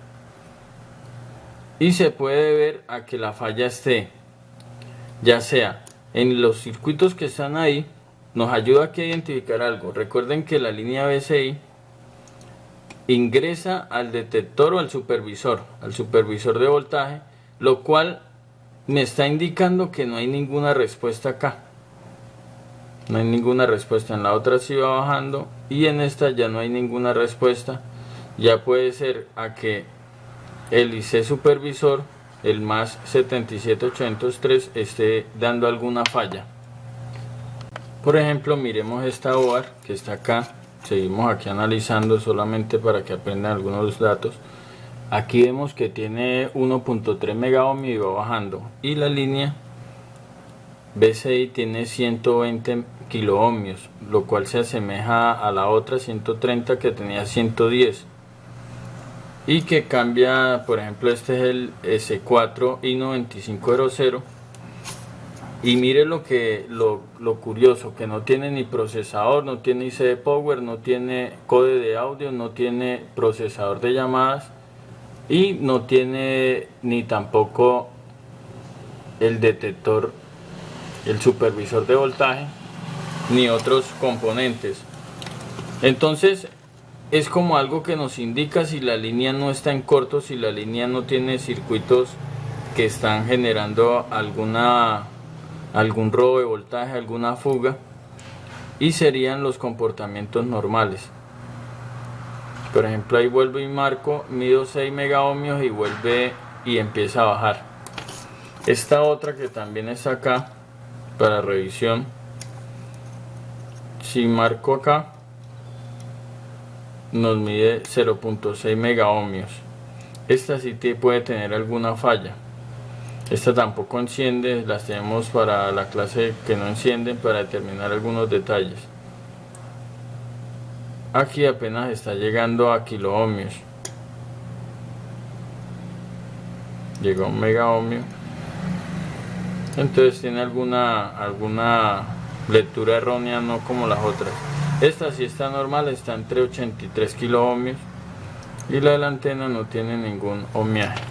y se puede ver a que la falla esté ya sea en los circuitos que están ahí. Nos ayuda aquí a identificar algo. Recuerden que la línea BSI ingresa al detector o al supervisor de voltaje, lo cual me está indicando que no hay ninguna respuesta acá. No hay ninguna respuesta. En la otra sí va bajando y en esta ya no hay ninguna respuesta. Ya puede ser a que el IC supervisor, el más 77803, esté dando alguna falla. Por ejemplo, miremos esta board que está acá. Seguimos aquí analizando solamente para que aprendan algunos datos. Aquí vemos que tiene 1.3 megaohmios y va bajando, y la línea BSI tiene 120 kiloohmios, lo cual se asemeja a la otra 130 que tenía 110 y que cambia. Por ejemplo, este es el S4 I9500 y mire lo curioso, que no tiene ni procesador, no tiene IC de power, no tiene code de audio, no tiene procesador de llamadas y no tiene ni tampoco el detector, el supervisor de voltaje, ni otros componentes. Entonces es como algo que nos indica si la línea no está en corto, si la línea no tiene circuitos que están generando algún robo de voltaje, alguna fuga, y serían los comportamientos normales. Por ejemplo, ahí vuelvo y marco, mido 6 megaohmios y vuelve y empieza a bajar. Esta otra que también está acá para revisión, si marco acá, nos mide 0.6 megaohmios. Esta sí puede tener alguna falla. Esta tampoco enciende, las tenemos para la clase que no encienden para determinar algunos detalles. Aquí apenas está llegando a kiloohmios. Llegó a un megaohmio. Entonces tiene alguna lectura errónea, no como las otras. Esta sí está normal, está entre 83 kiloohmios. Y la de la antena no tiene ningún ohmiaje.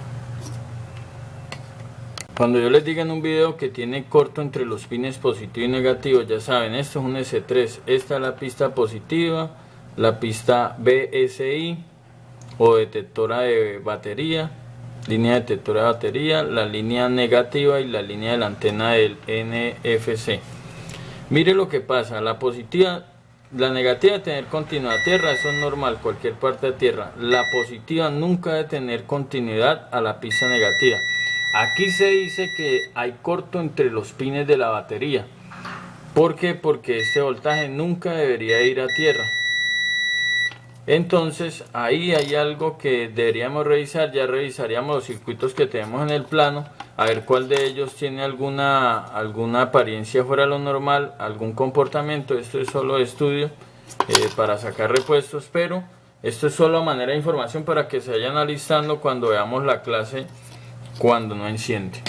Cuando yo les diga en un video que tiene corto entre los pines positivo y negativo, ya saben, esto es un S3. Esta es la pista positiva, la pista BSI o detectora de batería, línea detectora de batería, la línea negativa y la línea de la antena del NFC. Mire lo que pasa, la positiva, la negativa de tener continuidad a tierra, eso es normal, cualquier parte de tierra. La positiva nunca debe tener continuidad a la pista negativa. Aquí se dice que hay corto entre los pines de la batería. ¿Por qué? Porque este voltaje nunca debería ir a tierra. Entonces ahí hay algo que deberíamos revisar. Ya revisaríamos los circuitos que tenemos en el plano, a ver cuál de ellos tiene alguna apariencia fuera de lo normal, algún comportamiento. Esto es solo estudio para sacar repuestos, pero esto es solo a manera de información para que se vayan alistando cuando veamos la clase cuando no enciende.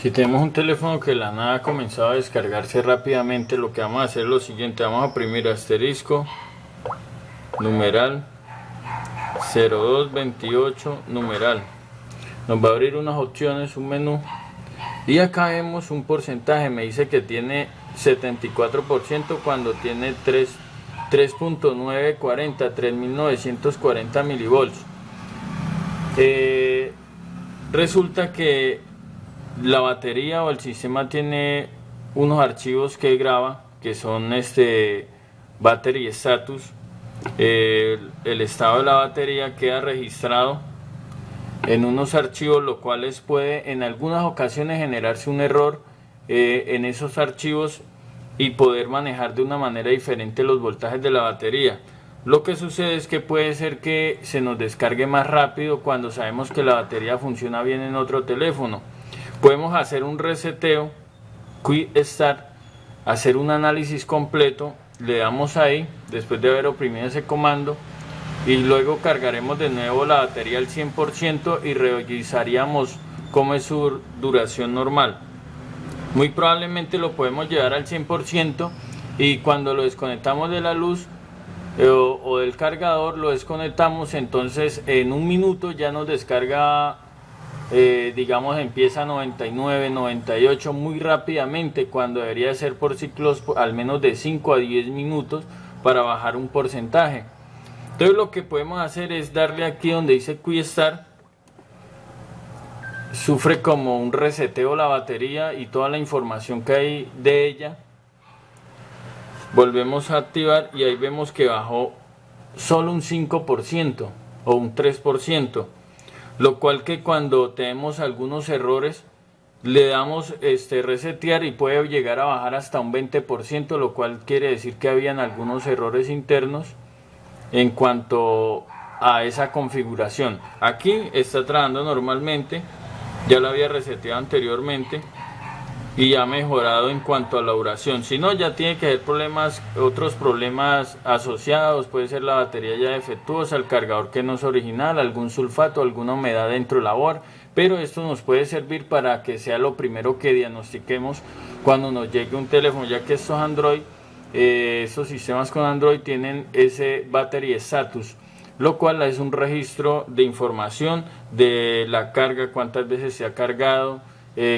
Si tenemos un teléfono que la nada ha comenzado a descargarse rápidamente, lo que vamos a hacer es lo siguiente: vamos a oprimir asterisco, numeral, 0228, numeral. Nos va a abrir unas opciones, un menú, y acá vemos un porcentaje. Me dice que tiene 74% cuando tiene 3.940, 3940 milivolts. Resulta que la batería o el sistema tiene unos archivos que graba, que son battery status. El estado de la batería queda registrado en unos archivos, lo cuales puede en algunas ocasiones generarse un error en esos archivos y poder manejar de una manera diferente los voltajes de la batería. Lo que sucede es que puede ser que se nos descargue más rápido cuando sabemos que la batería funciona bien en otro teléfono. Podemos hacer un reseteo, Quick Start, hacer un análisis completo, le damos ahí, después de haber oprimido ese comando, y luego cargaremos de nuevo la batería al 100% y revisaríamos cómo es su duración normal. Muy probablemente lo podemos llevar al 100% y cuando lo desconectamos de la luz o del cargador, lo desconectamos, entonces en un minuto ya nos descarga, digamos, empieza a 99, 98 muy rápidamente, cuando debería ser por ciclos al menos de 5 a 10 minutos para bajar un porcentaje. Entonces lo que podemos hacer es darle aquí donde dice Quick Start. Sufre como un reseteo la batería y toda la información que hay de ella. Volvemos a activar y ahí vemos que bajó solo un 5% o un 3%, lo cual que cuando tenemos algunos errores le damos resetear y puede llegar a bajar hasta un 20%, lo cual quiere decir que habían algunos errores internos en cuanto a esa configuración. Aquí está trabajando normalmente, ya lo había reseteado anteriormente y ha mejorado en cuanto a la duración. Si no, ya tiene que haber otros problemas asociados. Puede ser la batería ya defectuosa, el cargador que no es original, algún sulfato, alguna humedad dentro de la board. Pero esto nos puede servir para que sea lo primero que diagnostiquemos cuando nos llegue un teléfono, ya que estos Android, estos sistemas con Android tienen ese battery status, lo cual es un registro de información de la carga, cuántas veces se ha cargado,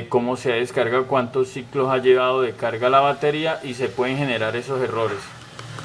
cómo se ha descargado, cuántos ciclos ha llevado de carga la batería, y se pueden generar esos errores.